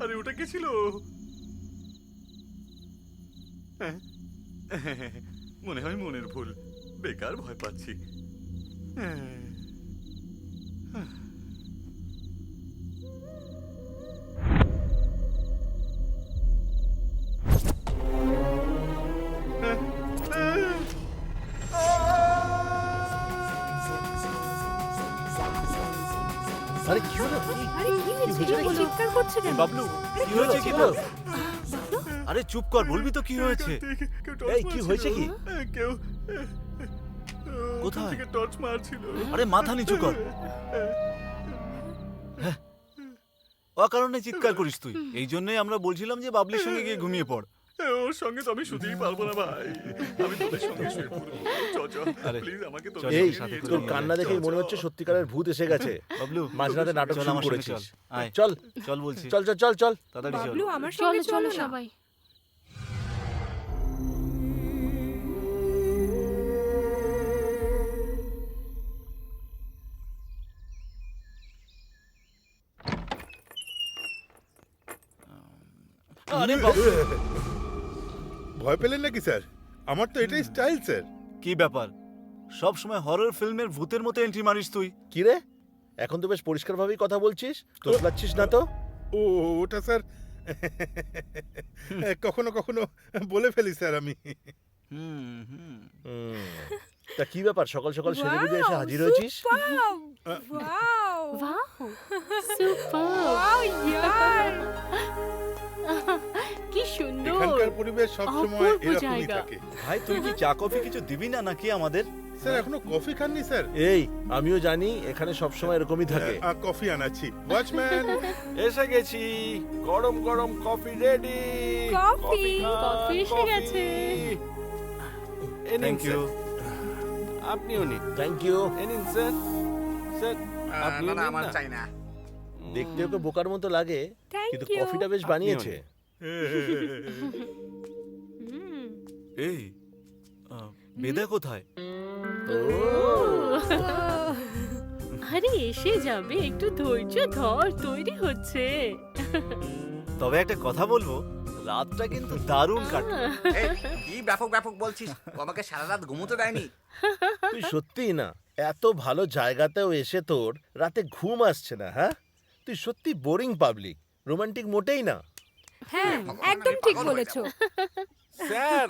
আরে ওটা কে ছিল হ্যাঁ? মনে হয় মনের ভুল বেকার ভয় পাচ্ছি আরে কি হলো? আরে কি হয়েছে? হয়েছে? কি চিৎকার করছে কেন? বাবলু কি হয়েছে কি তোর? আরে চুপ কর বলবি তো কি হয়েছে এই কি হয়েছে কি? কেউ কোথায়? থেকে টর্চ মারছিল আরে মাথা নিচু কর অকারণে চিৎকার করিস তুই এই জন্যই আমরা বলছিলাম যে বাবলির সঙ্গে গিয়ে ঘুমিয়ে পড় ওর সঙ্গে তো আমি শুতেই পারবো না ভাই আমি তোদের সঙ্গে শুয়ে পড়বো আরে, প্লিজ আমাকে চল, এই সাথে করে তোর নিয়ে কান্না দেখেই মনে হচ্ছে সত্যিকারের ভূত এসে গেছে। বাবলু মাঝরাতে নাটক চল শুরু আমার সঙ্গে করেছিস। চল আয় চল চল বলছি চল চল চল চল। তাড়াতাড়ি চল বাবলু আমার চলো সঙ্গে চলো চলো না। সবাই। আরে বাবলু ভয় পেলেন নাকি স্যার? আমার তো এটাই স্টাইল স্যার। কি ব্যাপার সব সময় হরর ফিল্মের ভূতের মতো এন্ট্রি মারিস তুই কি রে এখন তো বেশ পরিষ্কারভাবেই কথা বলছিস, তোষ লাগছিস না তো? ও ওটা স্যার কখনো কখনো বলে ফেলি স্যার আমি। হুম। তা কি ব্যাপার সকাল সকাল সেজে গুজে এসে হাজির হয়েছিস? ওয়াও বাহ সুপার ওয়াও ইয়ার কি সুন্দর এখানকার পরিবেশ সবসময় অপূর্ব এরকমই জায়গা। থাকে। ভাই তুই কি চা কফি কিছু দিবি না নাকি আমাদের? স্যার এখনো কফি খাননি স্যার? এই আমিও জানি এখানে সবসময় এরকমই থাকে। কফি আনাচ্ছি। ওয়াচম্যান, এসে গেছি, গরম গরম কফি রেডি। কফি। কফি এসে গেছে। Thank you. আপনিও নিন। Thank you. এ নিন স্যার। স্যার আপনিও না না নিন আমার না। চাই না। দেখতে ওকে বোকার মতো লাগে, Thank কিন্তু you. কফিটা বেশ বানিয়েছে। এই বেদা কোথায়? আরে এসে যাবে, একটু ধৈর্য ধর, তৈরি হচ্ছে। তবে একটা কথা বলবো, রাতটা কিন্তু দারুণ কাটলো। এই, কি ব্যাপক ব্যাপক বলছিস? ও আমাকে সারা রাত ঘুমোতে দেয়নি। তুই সত্যিই না, এত ভালো জায়গাতেও এসে তোর রাতে ঘুম আসছে না? হ্যাঁ, তুই সত্যি বোরিং পাবলিক, রোমান্টিক মোটেই না। হ্যাঁ ভগবান, একদম আমি ঠিক পাগল হয়ে বলেছো। স্যার,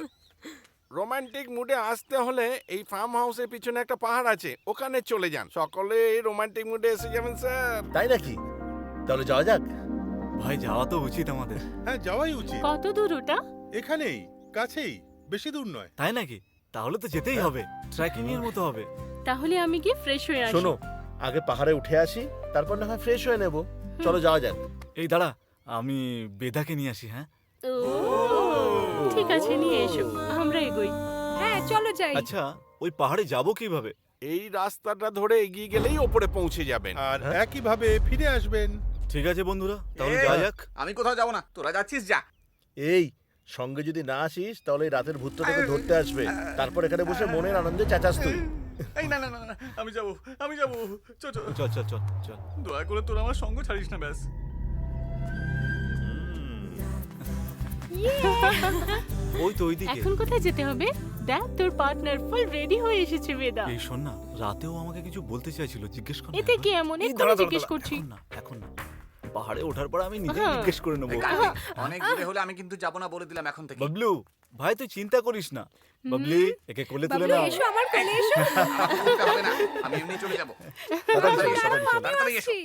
রোমান্টিক মুডে আসতে হলে এই ফার্ম হাউসের পিছনে একটা পাহাড় আছে, ওখানে চলে যান। সকলে এই রোমান্টিক মুডে এসে যাবেন স্যার। তাই নাকি? তাহলে যাওয়া যাক। ভাই যাওয়া তো উচিত আমাদের। হ্যাঁ যাওয়াই উচিত। কত দূর ওটা? এখানেই কাছেই, বেশি দূর নয়। তাই নাকি? তাহলে তো যেতেই হবে, ট্রেকিং এর মতো হবে। তাহলে আমি কি ফ্রেশ হয়ে আসি? শোনো, আগে পাহাড়ে উঠে আসি, তারপর না হয় ফ্রেশ হয়ে নেব। চলো যাওয়া যাক। এই দাঁড়া, আমি বেদাকে নিয়ে আসি। হ্যাঁ ও ঠিক আছে, নিয়ে এসো, আমরা এগোই। হ্যাঁ চলো যাই। আচ্ছা, ওই পাহাড়ে যাব কিভাবে? এই রাস্তাটা ধরে এগিয়ে গেলেই ওপরে পৌঁছে যাবেন। আর একইভাবে ফিরে আসবেন। ঠিক আছে বন্ধুরা, তাহলে এই, যাওয়া যাক। আমি কোথাও যাবো না, তোরা যাচ্ছিস যা। এই সঙ্গে যদি না আসিস তাহলে এই রাতের ভূতটা তোকে ধরতে আসবে, তারপর এখানে বসে মনের আনন্দে চেঁচাস তুই। এই না না না না, আমি যাবো, আমি যাবো। চল চল, চল চল চল চল। দয়া করে তোরা আমার সঙ্গ ছাড়িস না ব্যাস। ওই তো ওইদিকে। এখন কোথায় যেতে হবে? দেখ তোর পার্টনার ফুল রেডি হয়ে এসেছে বেদা। এই শোন না, রাতেও আমাকে কিছু বলতে চাইছিল, জিজ্ঞেস কর না এতে একবার। কি এমন? এই এক্ষুনি দাঁড়া, দাঁড়া, জিজ্ঞেস দাঁড়া, করছি। এখন না, এখন না। পাহাড়ে ওঠার পর আমি নিজেই হ্যাঁ। জিজ্ঞেস করে নেবো। এই কার্তিক, অনেক দূরে হলে আমি কিন্তু যাবো না বলে দিলাম এখন থেকে। বাবলু ভাই, তুই চিন্তা করিস না। বাবলি, একে কোলে তুলে বাবলু নাও। এসো আমার কোলে এসো। আমাকে বলতে হবে না, আমি এমনি চলে যাবো। তাড়াতাড়ি এসো, দাঁড়াও, তাড়াতাড়ি এসো। আমিও তাড়াতাড়ি এসো। আসছি।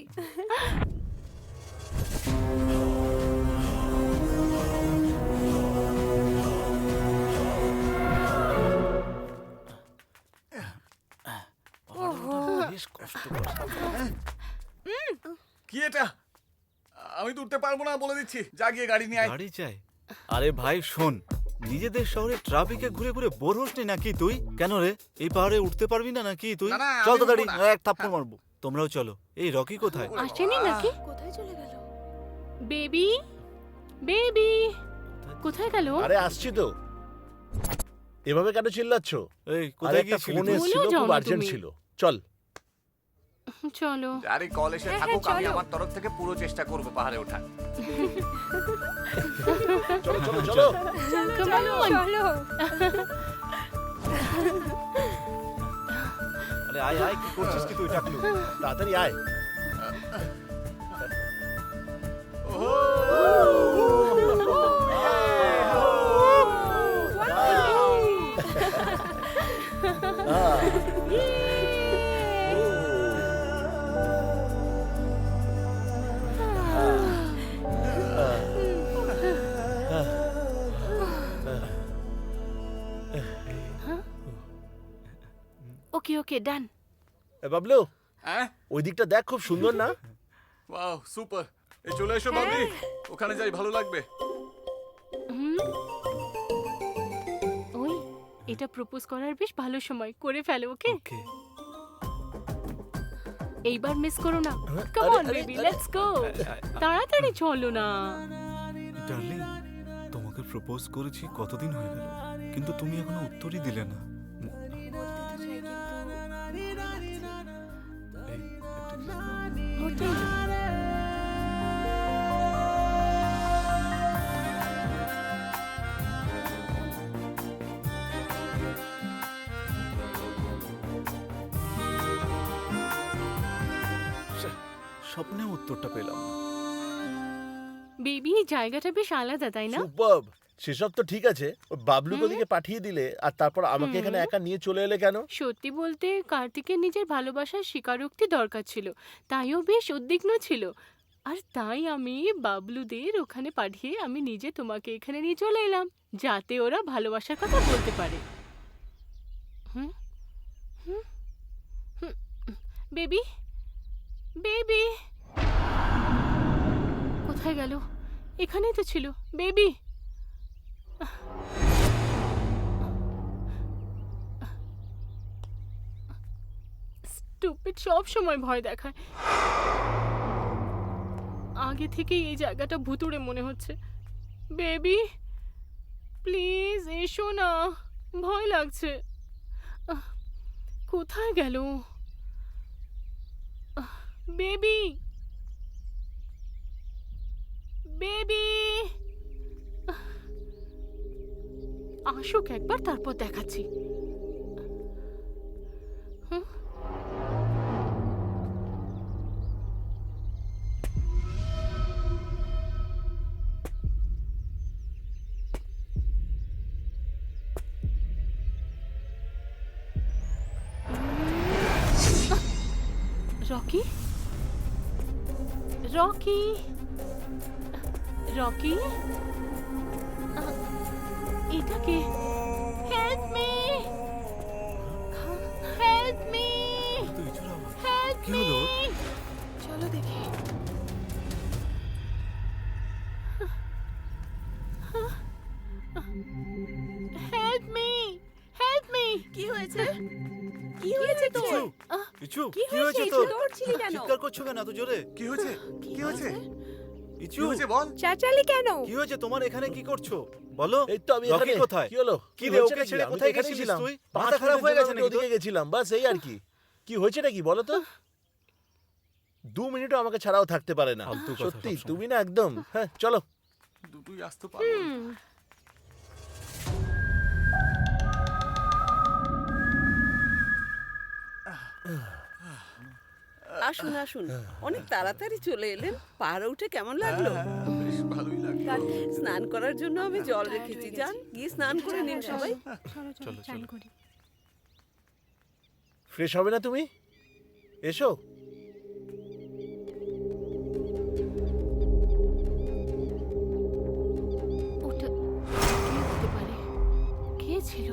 বেশ কষ্টকর। কি এটা? আমি তো উঠতে পারবো না বলে দিচ্ছি, যা গিয়ে গাড়ি নিয়ে আয়। গাড়ি চাই? আরে ভাই শোন, নিজেদের শহরে ট্রাফিকে ঘুরে ঘুরে বোর হোস নি নাকি তুই? কেন রে, এই পাহাড়ে উঠতে পারবি না নাকি তুই? না, না, চল আমি তো দাঁড়ি, উঠবো না। এক থাপ্পড় মারবো। তোমরাও চলো। এই রকি কোথায়? আসেনি নাকি? কোথায় চলে গেল? বেবি, বেবি কোথায় গেল? আরে আসছি তো। এভাবে কেন চিল্লাচ্ছ? এই আরে কোথায় একটা গিয়েছিলি ফোন তুই? এসেছিল, ভুলেও যাও খুব না আর্জেন্ট তুমি। ছিল। চল। চলো। আরে কল এসে হ্যাঁ, থাকুক, হ্যাঁ, আমি চলো। আমার তরফ থেকে পুরো চেষ্টা করবো পাহাড়ে ওঠার। চলো চলো চলো। Come on. চলো। আরে আয় আয়, কি করছিস কি তুই টাকলু? তাড়াতাড়ি আয়। ওকে ওকে ডান। এ বাবলু, হ্যাঁ, ওই দিকটা দেখ, খুব সুন্দর না? Wow super. এই চলে এসো বাবলি, ওখানে যাই, ভালো লাগবে। ওই এটা প্রপোজ করার বেশ ভালো সময়, করে ফেলো। ওকে ওকে। এইবার মিস করো না। কাম আরে, অন আরে, বেবি, আরে। Let's go. তাড়াতাড়ি চলো না। ডার্লিং, তোমাকে প্রপোজ করেছি কতদিন হয়ে গেল, কিন্তু তুমি এখনো উত্তরই দিলে না। বলতে তো চাই কিন্তু এই, একটু kiss দাও। মোটেই না। স্বপ্নে উত্তরটা পেলাম না। বেবি এই জায়গাটা বেশ আলাদা তাই না? সুপারব। সেসব তো ঠিক আছে, ওই বাবলুকে ওদিকে পাঠিয়ে দিলে আর তারপর আমাকে এখানে একা নিয়ে চলে এলে কেন? সত্যি বলতে কার্তিকের নিজের ভালোবাসার স্বীকারোক্তি দরকার ছিল, তাইও বেশ উদ্বিগ্ন ছিল। আর তাই আমি বাবলুদের ওখানে পাঠিয়ে আমি নিজে তোমাকে এখানে নিয়ে চলে এলাম, যাতে ওরা ভালোবাসার কথা বলতে পারে। হুম হুম হুম বেবি, বেবি কোথায় গেল? এখানেই তো ছিল বেবি। স্টুপিড সব সময় ভয় দেখায়। আগে থেকেই এই জায়গাটা ভুতুড়ে মনে হচ্ছে। বেবি প্লিজ এসো না, ভয় লাগছে। কোথায় গেল বেবি? বেবি আসুক একবার, তারপর দেখাচ্ছি। হুম রকি, রকি, রকি, এটা কে? Help me, help me, help কি মি। হলো? চলো দেখি। Help me, help me. কি হয়েছে? কি হয়েছে তোর? ইচু, কি কি হয়েছে? হয়েছে তোর? দৌড়ছিলি কেন? চিৎকার করছো কেন এত জোরে? কি হয়েছে? কি হয়েছে? ইচু, কি হয়েছে বল? চেঁচালি কেন? কি হয়েছে তোমার? এখানে কি করছো বলো? এই তো আমি রকি এখানে। কোথায়? কি হলো? কি রে, হয়েছে ওকে নাকি? ছেড়ে আমি তো কোথায় এখানেই গেছিলিস ছিলাম। তুই? 5 মাথা খারাপ হয়ে মিনিটের গেছে জন্য নাকি ওদিকে তোর? গেছিলাম, বাস এই আর কি। কি হয়েছে নাকি বলো তো? 2 মিনিটও আমাকে ছাড়াও থাকতে পারে না। ফালতু কথা সত্যি সবসময়। তুমি না একদম। হ্যাঁ চলো। দুটোই আসতে পারবো। আসুন আসুন, অনেক তাড়াতাড়ি চলে এলেন। পাহাড়ে উঠে কেমন লাগলো? বেশ ভালোই লাগলো। স্নান করার জন্য আমি জল রেখেছি, যান গিয়ে স্নান করে নিন সবাই। চলো চলো চান করি। ফ্রেশ হবে না তুমি? এসো। ওটা কে হতে পারে? কে ছিল?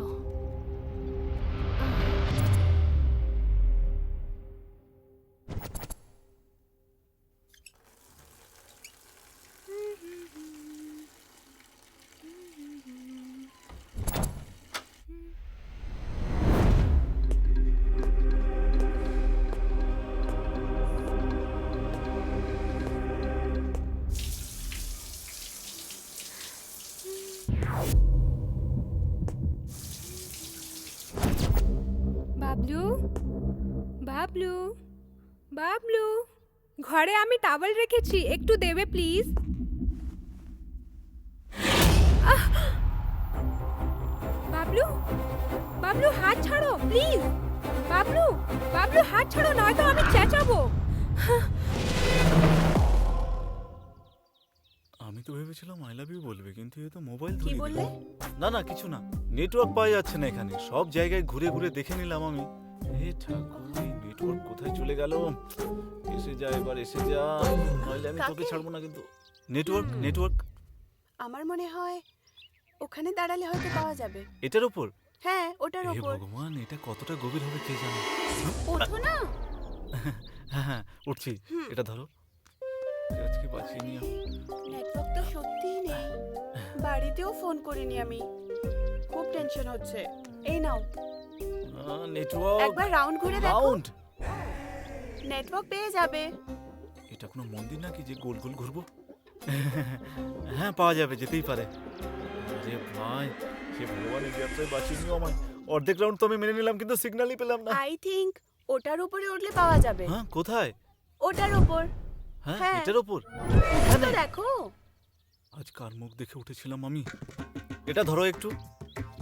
বাবলু, বাবলু, বাবলু, ঘরে আমি টাওয়েল রেখেছি, একটু দেবে প্লিজ। বাবলু, বাবলু হাত ছাড়ো প্লিজ। বাবলু, বাবলু হাত ছাড়ো, নয়তো আমি চেঁচাবো। আমি তো ভেবেছিলাম আই লাভ ইউ বলবে, কিন্তু এ তো মোবাইল কি ধরিয়ে দিল। বললে? না না কিছু না, নেটওয়ার্ক পাওয়া যাচ্ছে না এখানে। সব জায়গায় ঘুরে ঘুরে দেখে নিলাম আমি। হে ঠাকুর, এই নেটওয়ার্ক কোথায় চলে গেল? এসে যা এবার, এসে যা, নইলে আমি তোকে কাকে? ছাড়বো না কিন্তু। নেটওয়ার্ক, নেটওয়ার্ক আমার মনে হয় ওখানে দাঁড়ালে হয়তো পাওয়া যাবে। এটার উপর। হ্যাঁ, ওটার হে ওপর। ভগবান, এটা কতটা গভীর হবে কে জানে। ওঠো না। হ্যাঁ হ্যাঁ উঠছি, এটা ধরো। আজকে বাঁচিয়ে নিয়ে নেটওয়ার্ক তো সত্যিই নেই। বাড়িতেও ফোন করিনি আমি, খুব টেনশন হচ্ছে। এই নাও, নেটওয়ার্ক। একবার রাউন্ড ঘুরে দেখো, রাউন্ড? নেটওয়ার্ক পেয়ে যাবে। এটা কোনো মন্দির নাকি যে গোল গোল ঘুরবো? হ্যাঁ পাওয়া যাবে, যেতেই পারে। আরে ভাই, সে ভগবান এই ব্যবসায় বাঁচিয়ে নিও আমায়। অর্ধেক রাউন্ড তো আমি মেনে নিলাম, কিন্তু সিগন্যালই পেলাম না। আই থিংক ওটার উপরে উঠলে পাওয়া যাবে। হ্যাঁ কোথায়? ওটার উপর। হ্যাঁ হ্যাঁ। এটার উপর। উঠে তো দেখো। আজ কার মুখ দেখে উঠেছিলাম আমি? এটা ধরো একটু,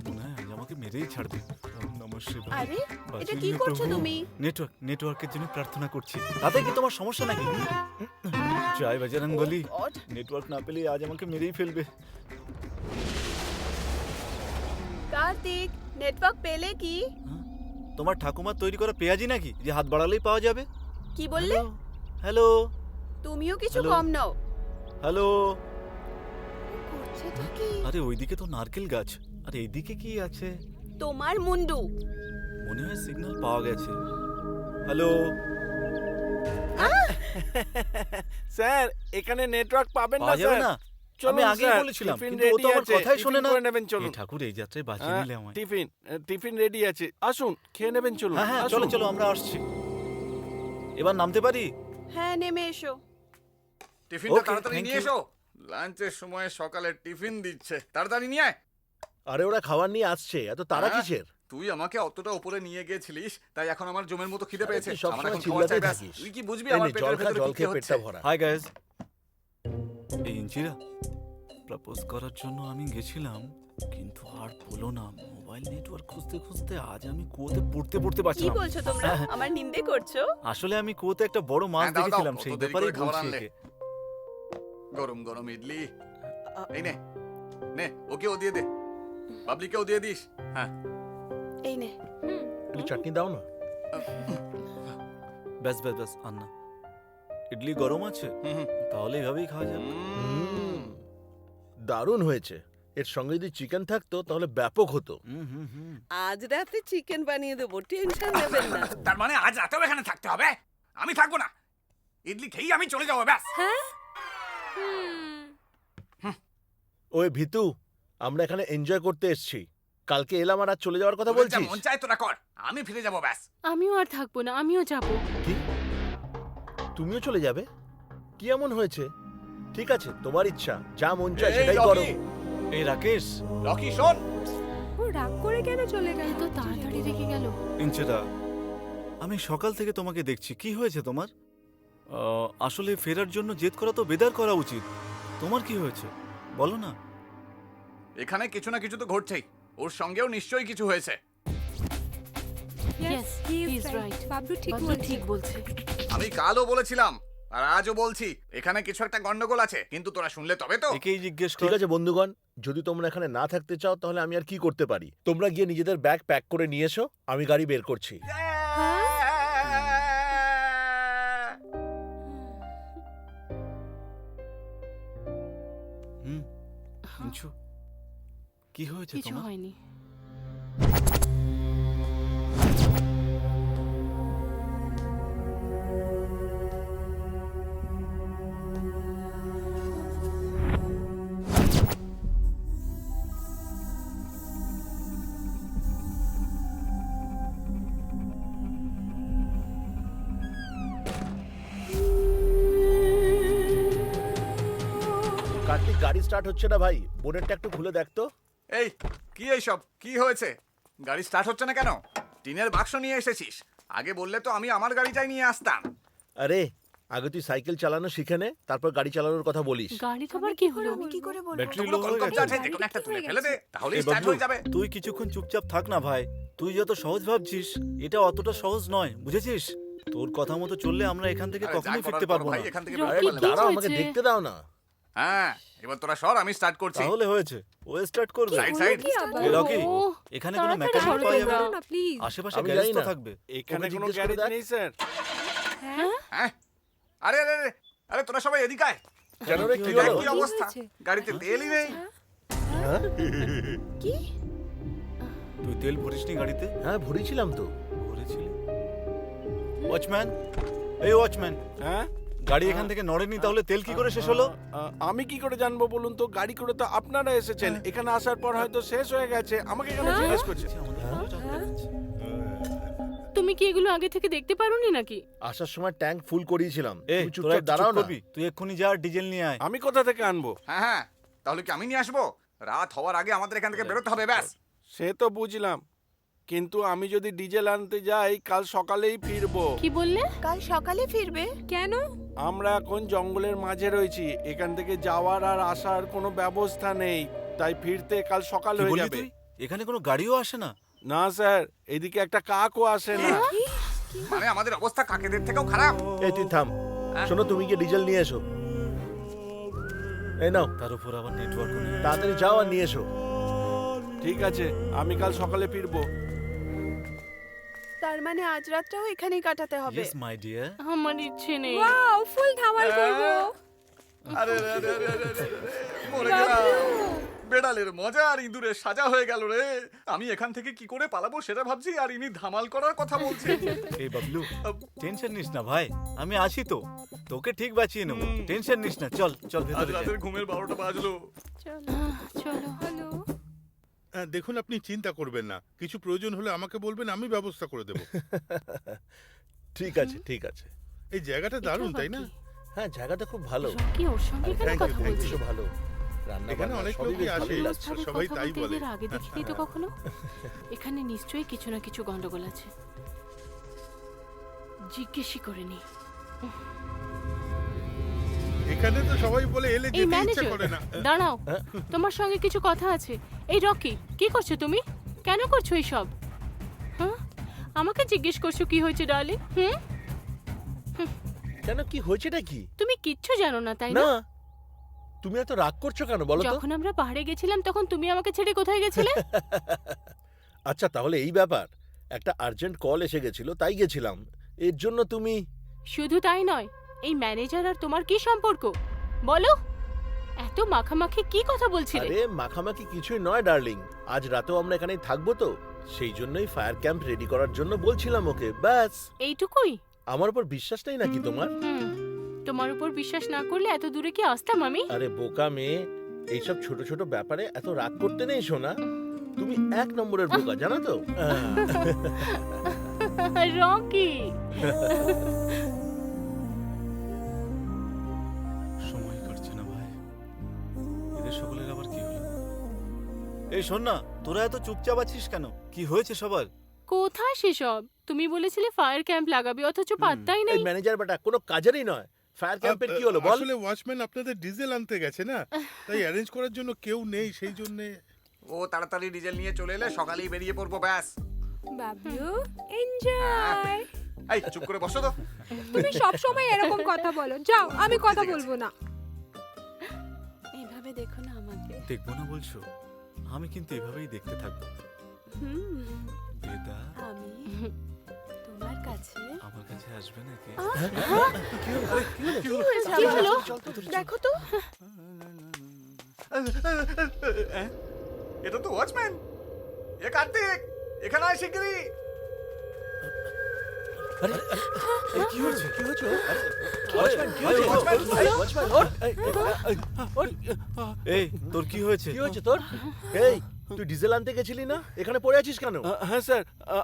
মনে হয় আজ আমাকে মেরেই ছাড়বে। ওম নমঃ নমঃ শিবায়। আরে এটা বাঁচিয়ে কি নিও করছো প্রভু। তুমি? নেটওয়ার্কের জন্য প্রার্থনা করছি। তাতে কি তোমার সমস্যা নাকি? জয় বজরং বলি। Oh God! নেটওয়ার্ক না পেলে আজ আমাকে মেরেই ফেলবে। কার্তিক, নেটওয়ার্ক পেলে কি? তোমার ঠাকুমার তৈরি করা পেঁয়াজি নাকি যে হাত বাড়ালেই পাওয়া যাবে? কি বললে? হ্যালো তুমিও কিছু Hello? কম নাও। হ্যালো। করছেটা কি? আরে ওইদিকে তো নারকেল গাছ, আর এইদিকে কি আছে? তোমার মুন্ডু। মনে হয় সিগন্যাল পাওয়া গেছে। হ্যালো স্যার এখানে নেটওয়ার্ক পাবেন না পাওয়া যাবে স্যার। না? চলুন আমি আগেই স্যার, বলেছিলাম, টিফিন কিন্তু ও তো ready আমার আছে, কথাই শোনে টিফিন না। করে নেবেন চলুন। এই ঠাকুর এই যাত্রায় বাঁচিয়ে হ্যাঁ, নিলে আমায়। টিফিন রেডি আছে, আসুন খেয়ে নেবেন চলুন। হ্যাঁ হ্যাঁ, আসুন। চলো চলো, আমরা আসছি। এবার নামতে পারি? হ্যাঁ, নেমে এসো। টিফিনটা Okay, তাড়াতাড়ি thank নিয়ে you. এসো। লাঞ্চের সময় সকালে টিফিন দিচ্ছে, তাড়াতাড়ি নিয়ে আয়। আরে ওরা খাবার নিয়ে আসছে, এত তারা হ্যাঁ? কিসের? তুই আমাকে অতটা উপরে নিয়ে গিয়েছিলিস, তাই এখন আমার জমের মতো খিদে আরে পেয়েছে। তুই সবসময় আমার এখন খাবার চিল্লাতে চাই ব্যাস। থাকিস। তুই কি বুঝবি এই আমার নে, পেটের জল খা, ভেতরে জল কি খেয়ে হচ্ছে? পেটটা ভরা। Hi guys. এই ইঞ্চিরা প্রপোজ করার জন্য আমি গেছিলাম, কিন্তু আর বলো না, মোবাইল নেটওয়ার্ক খুঁজতে খুঁজতে আজ আমি কুয়োতে পড়তে পড়তে কি পারছিলাম। বলছো তোমরা? আমার নিন্দে করছো? আসলে আমি কুয়োতে একটা বড় মাছ হ্যাঁ, দাও, দাও, দেখেছিলাম, কত সেই দেরি ব্যাপারেই করে খাবার বলছি আনলে। একে। গরম গরম ইডলি। এই নে নে, ওকেও দিয়ে দে, বাবলিকেও দিয়ে দিস। হ্যাঁ, এই নে। একটু চাটনি দাও না। ব্যাস ব্যাস ব্যাস, আন্না ইডলি গরম আছে, হুম, হুম। তাহলে এভাবেই খাওয়া যাবে। দারুণ হয়েছে। এর সঙ্গে যদি চিকেন থাকতো তাহলে ব্যাপক হতো। আজ রাতে চিকেন বানিয়ে দেবো, টেনশন নেবেন না। তার মানে আজ রাতেও এখানে থাকতে হবে? আমি থাকবো না, ইডলি খেয়েই আমি চলে যাবো ব্যাস। হ্যাঁ? ওই ভিতু, আমরা এখানে এনজয় করতে এসেছি। কালকে এলাম আর আজ চলে যাওয়ার কথা তোদের যা বলছিস? মন চায় তোরা কর, আমি ফিরে যাবো ব্যাস। আমিও আর থাকবো না, আমিও যাব। কি? তুমিও চলে যাবে? কি এমন হয়েছে? ঠিক আছে, তোমার ইচ্ছা, যা মন চায় এই সেটাই রকি, করো। এই রাকেশ, রকি শোন। ও রাগ করে কেন চলে গেল? এত তাড়াতাড়ি রেখে গেল। ইঞ্চিরা, আমি সকাল থেকে তোমাকে দেখছি, কি হয়েছে তোমার? আসলে ফেরার জন্য জেদ করা তো বেদার করা উচিত। তোমার কি হয়েছে বলো না। এখানে কিছু না কিছু তো ঘটছেই, ওর সঙ্গেও নিশ্চয়ই কিছু হয়েছে। Yes, he he is is right. right. Bablu ঠিক বাবলু বলছে। ঠিক বলছে। আমি কালও বলেছিলাম আর আজও বলছি, এখানে কিছু একটা গন্ডগোল আছে, কিন্তু তোরা শুনলে তবে তো। একেই জিজ্ঞেস ঠিক কর। আছে বন্ধুগণ, যদি তোমরা এখানে না থাকতে চাও তাহলে আমি আর কি করতে পারি? তোমরা গিয়ে নিজেদের ব্যাগ প্যাক করে নিয়ে এসো, আমি গাড়ি বের করছি। হুম, ইঞ্চু, কি হয়েছে কিছু তোমার? হয়নি। কার্তিক, গাড়ি স্টার্ট হচ্ছে না ভাই, বোনেটটা একটু খুলে দেখ তো। এই কি এইসব কি হয়েছে? গাড়ি স্টার্ট হচ্ছে না কেন? টিনের বাক্স নিয়ে এসেছিস, আগে বললে তো আমি আমার গাড়িটাই নিয়ে আসতাম। আরে আগে তুই সাইকেল চালানো শিখে নে, তারপর গাড়ি চালানোর কথা বলিস। গাড়ি খাবার কি হলো? আমি কি করে বলবো? ব্যাটারি কতগুলো লো হয়ে কলকব্জা গেছে। আছে, যেকোনো একটা তুলে ফেলে দে, তাহলেই এই স্টার্ট বাবলু, হয়ে যাবে। তুই কিছুক্ষণ চুপচাপ থাক না ভাই। তুই যত সহজ ভাবছিস, এটা অতটা সহজ নয়, বুঝেছিস? তোর কথা মতো চললে আমরা এখান থেকে আরে যা কখনোই করার ফিরতে কর পারবো ভাই, না। এখান থেকে রকি, বেরোতে আরে পারলে কি না। দাঁড়াও, আমাকে হয়েছে? দেখতে দাও না। হ্যাঁ, এবার তোরা সর, আমি স্টার্ট করছি। তাহলে হয়েছে, ও স্টার্ট করবে। সাইড হলো সাইড। কি আবার? এই রকি, ও, এখানে কোনো তাড়াতাড়ি মেকানিক সরো পাওয়া তোমরা। যাবে? না প্লিজ। আশেপাশে আমি গ্যারেজ জানি তো না। থাকবে। এখানে ওকে কোনো জিজ্ঞেস করে গ্যারেজ দেখ। নেই স্যার। হ্যাঁ, আরে আরে আরে, আরে তোরা সবাই এদিকে আয়। কেন রে, কি কি দেখ হলো? কি কি অবস্থা, হয়েছে? গাড়িতে তেলই নেই। হ্যাঁ? কি? তুই তেল ভরিসনি গাড়িতে? হ্যাঁ, ভরেছিলাম তো। ভরেছিলি? ওয়াচম্যান, এই ওয়াচম্যান, হ্যাঁ, গাড়ি এখান থেকে নড়েনি, তাহলে তেল কি করে শেষ হলো? আমি কি করে জানবো বলুন তো? গাড়ি করে তো আপনারা এসেছেন, এখানে আসার পর হয়তো শেষ হয়ে গেছে, আমাকে এখানে জিজ্ঞেস করছে। তুমি কি এগুলো আগে থেকে দেখতে পারোনি নাকি? আসার সময় ট্যাঙ্ক ফুল করিয়েছিলাম। এই তুমি তোরা চুপচাপ একটু দাঁড়াও চুপ না। করবি? তুই এক্ষুনি যা, আর ডিজেল নিয়ে আয়। আমি কোথা থেকে আনবো? হ্যাঁ হ্যাঁ, তাহলে কি আমি নিয়ে আসবো? রাত হওয়ার আগে আমাদের এখান থেকে বেরোতে হবে ব্যাস। সে তো বুঝলাম, কিন্তু আমি যদি ডিজেল আনতে যাই কাল সকালেই ফিরবো। কি বললে? কাল সকালে ফিরবে? কেন? আমরা এখন জঙ্গলের মাঝে রয়েছি, এখান থেকে যাওয়ার আর আসার কোনো ব্যবস্থা নেই, তাই ফিরতে কাল সকাল কি হয়ে বললি যাবে। তুই? এখানে কোনো গাড়িও আসে না? না স্যার, এদিকে একটা কাকও আসে না। মানে আমাদের অবস্থা কাকেদের থেকেও খারাপ। এই তুই থাম, শোনো তুমি গিয়ে ডিজেল নিয়ে এসো। এই নাও, তার উপর আবার নেটওয়ার্কও নেই। তাড়াতাড়ি যাও আর নিয়ে এসো। ঠিক আছে, আমি কাল সকালে ফিরবো। তার মানে আজ রাতটাও এখানেই কাটাতে হবে। Yes my dear. আমার ইচ্ছে নেই। ওয়াও, ফুল ধামাল করব। আরে আরে আরে আরে আরে আরে, মরে গেলাম। বেড়ালের মজা আর ইঁদুরের সাজা হয়ে গেল রে। আমি এখান থেকে কি করে পালাবো সেটা ভাবছি, আর ইনি ধামাল করার কথা বলছে। এই বাবলু, টেনশন নিস না ভাই, আমি আছি তো, তোকে ঠিক বাঁচিয়ে নেবো। টেনশন নিস না, চল চল আজ ভেতরে যাই। রাতের ঘুমের 12টা বাজলো। চলো। হ্যালো। দেখুন, আপনি চিন্তা করবেন না, কিছু প্রয়োজন হলে আমাকে বলবেন, আমি ব্যবস্থা করে দেব। ঠিক আছে ঠিক আছে। এই জায়গাটা দারুণ, তাই না? হ্যাঁ, জায়গাটা খুব ভালো। কি ওর সঙ্গে কেন Thank you, কথা thank বলছিস? you. বেশ ভালো। রান্না এখানে বান্না অনেক সবই লোকই বেশ আসে। ভালোই লাগছে। ভাবে সবাই কথা তাই বলতে বলে। এদের আগে দেখিনি তো কখনো। এখানে নিশ্চয়ই কিছু না কিছু গন্ডগোল আছে, জিজ্ঞেসই করিনি। এখানে তো সবাই বলে এলে এই যেতে ইচ্ছে ম্যানেজার, করে না। দাঁড়াও, তোমার সঙ্গে কিছু কথা আছে। এই রকি, কি করছো তুমি? কেন করছো এইসব? হ্যাঁ, আমাকে জিজ্ঞেস করছো কি হয়েছে ডার্লিং? কেন, কি হয়েছেটা কি? তুমি কিচ্ছু জানো না তাই না? না, তুমি এত রাগ করছো কেন বলো তো? যখন আমরা পাহাড়ে গেছিলাম তখন তুমি আমাকে ছেড়ে কোথায় গেছিলে? আচ্ছা, তাহলে এই ব্যাপার। একটা আর্জেন্ট কল এসে গেছিল, তাই গেছিলাম। এর জন্য তুমি... শুধু তাই নয়, এই ম্যানেজার আর তোমার কি সম্পর্ক বলো? এত মাখামাখি কি কথা বলছিলে? আরে মাখামাখি কিছুই নয় ডার্লিং, আজ রাতেও আমরা এখানেই থাকবো তো, সেই জন্যই ফায়ার ক্যাম্প রেডি করার জন্য বলছিলাম ওকে, ব্যাস। এইটুকুই? আমার উপর বিশ্বাস নেই নাকি তোমার? তোমার উপর বিশ্বাস না করলে এত দূরে কি আসতাম আমি? আরে বোকা মেয়ে, এইসব ছোট ছোট ব্যাপারে এত রাগ করতে নেই সোনা। তুমি 1 নম্বরের বোকা, জানো তো? রকি, সময় কাটছে না ভাই, এদের সকলের আবার কি হলো? এই শোন না, তোরা এত চুপচাপ আছিস কেন? কি হয়েছে সবার? কোথায় সেসব? তুমি বলেছিলে ফায়ার ক্যাম্প লাগাবে, অথচ পাত্তাই এই নেই। ম্যানেজার বেটা কোনো কাজেরই নয়। ফায়ার ক্যাম্পের কি হলো বল? আসলে ওয়াচম্যান আপনাদের ডিজেল আনতে গেছে না, তাই অ্যারেঞ্জ করার জন্য কেউ নেই, সেই জন্য। ও তাড়াতাড়ি ডিজেল নিয়ে চলে এলে সকালেই বেরিয়ে পড়বো, ব্যাস। বাবলু, এনজয়। এই চুপ করে বসো তো। তুমি সব সময় এরকম কথা বলো। যাও, আমি কথা বলবো না। এইভাবে দেখো না আমাকে। দেখবো না বলছো? আমি কিন্তু এভাবেই দেখতে থাকবো। বেদা আমি তোমার কাছে আমার কাছে আসবে নাকি? কি হলো? দেখো তো। এটা তো ওয়াচম্যান। এ কার্তিক, এখানে আয় শিগগিরই। কি হয়েছে? কি হয়েছে? এই তোর কি হয়েছে? কি হয়েছে তোর? এই তুই ডিজেল আনতে গেছিলি না, এখানে পড়ে আছিস কেন? হ্যাঁ স্যার,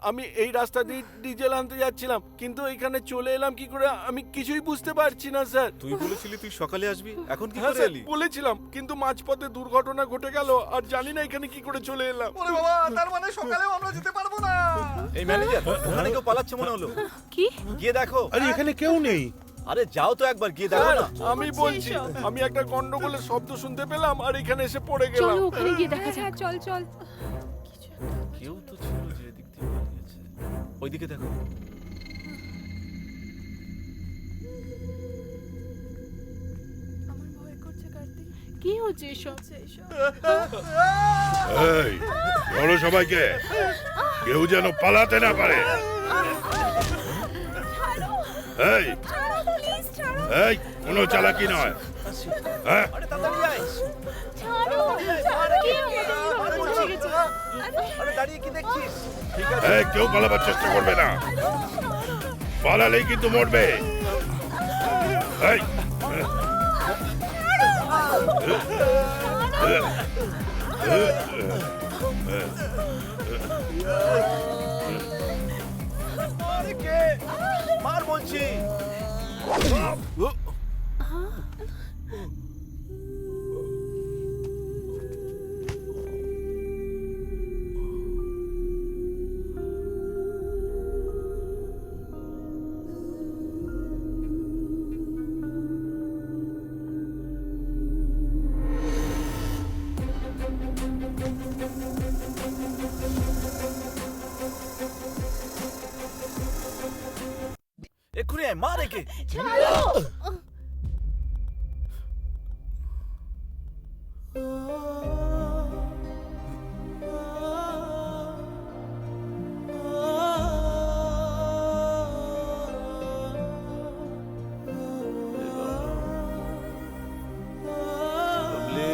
আমি এই রাস্তা দিয়ে ডিজেল আনতে যাচ্ছিলাম, কিন্তু এখানে চলে এলাম কি করে আমি কিছুই বুঝতে পারছি না স্যার। তুই বলেছিলি তুই সকালে আসবি, এখন কি হ্যাঁ করে স্যার, এলি? বলেছিলাম, কিন্তু মাঝপথে দুর্ঘটনা ঘটে গেল আর জানি না এখানে কি করে চলে এলাম। ওরে বাবা, তার মানে সকালেও আমরা যেতে পারবো না। এই ম্যানেজার, ওখানে কেউ পালাচ্ছে মনে হলো। কি? গিয়ে দেখো। আরে এখানে কেউ নেই। আরে যাও তো একবার, গিয়ে দেখো স্যার, না। আমি বলছি, আমি একটা গন্ডগোলের শব্দ শুনতে পেলাম আর এখানে এসে পড়ে গেলাম। চলো ওখানে গিয়ে দেখা হ্যাঁ, যাক। চল চল। কেউ তো ছিল যে এদিক দিয়ে পালিয়েছে। ওইদিকে দেখো। আমার ভয় করছে কার্তিক। কি হচ্ছে এসব? এই বলো সবাইকে, কেউ যেন পালাতে না পারে। এই এই কোনো চালাকি নয়। হ্যাঁ, আরে তাড়াতাড়ি আয়। আরে দাঁড়িয়ে কি দেখছিস? ঠিক আছে। এই কেউ পালাবার চেষ্টা করবে না, পালালেই কিন্তু মরবে। এই আরে কে? মার বলছি। এক্ষুনি আয়, মার একে। বাবলি।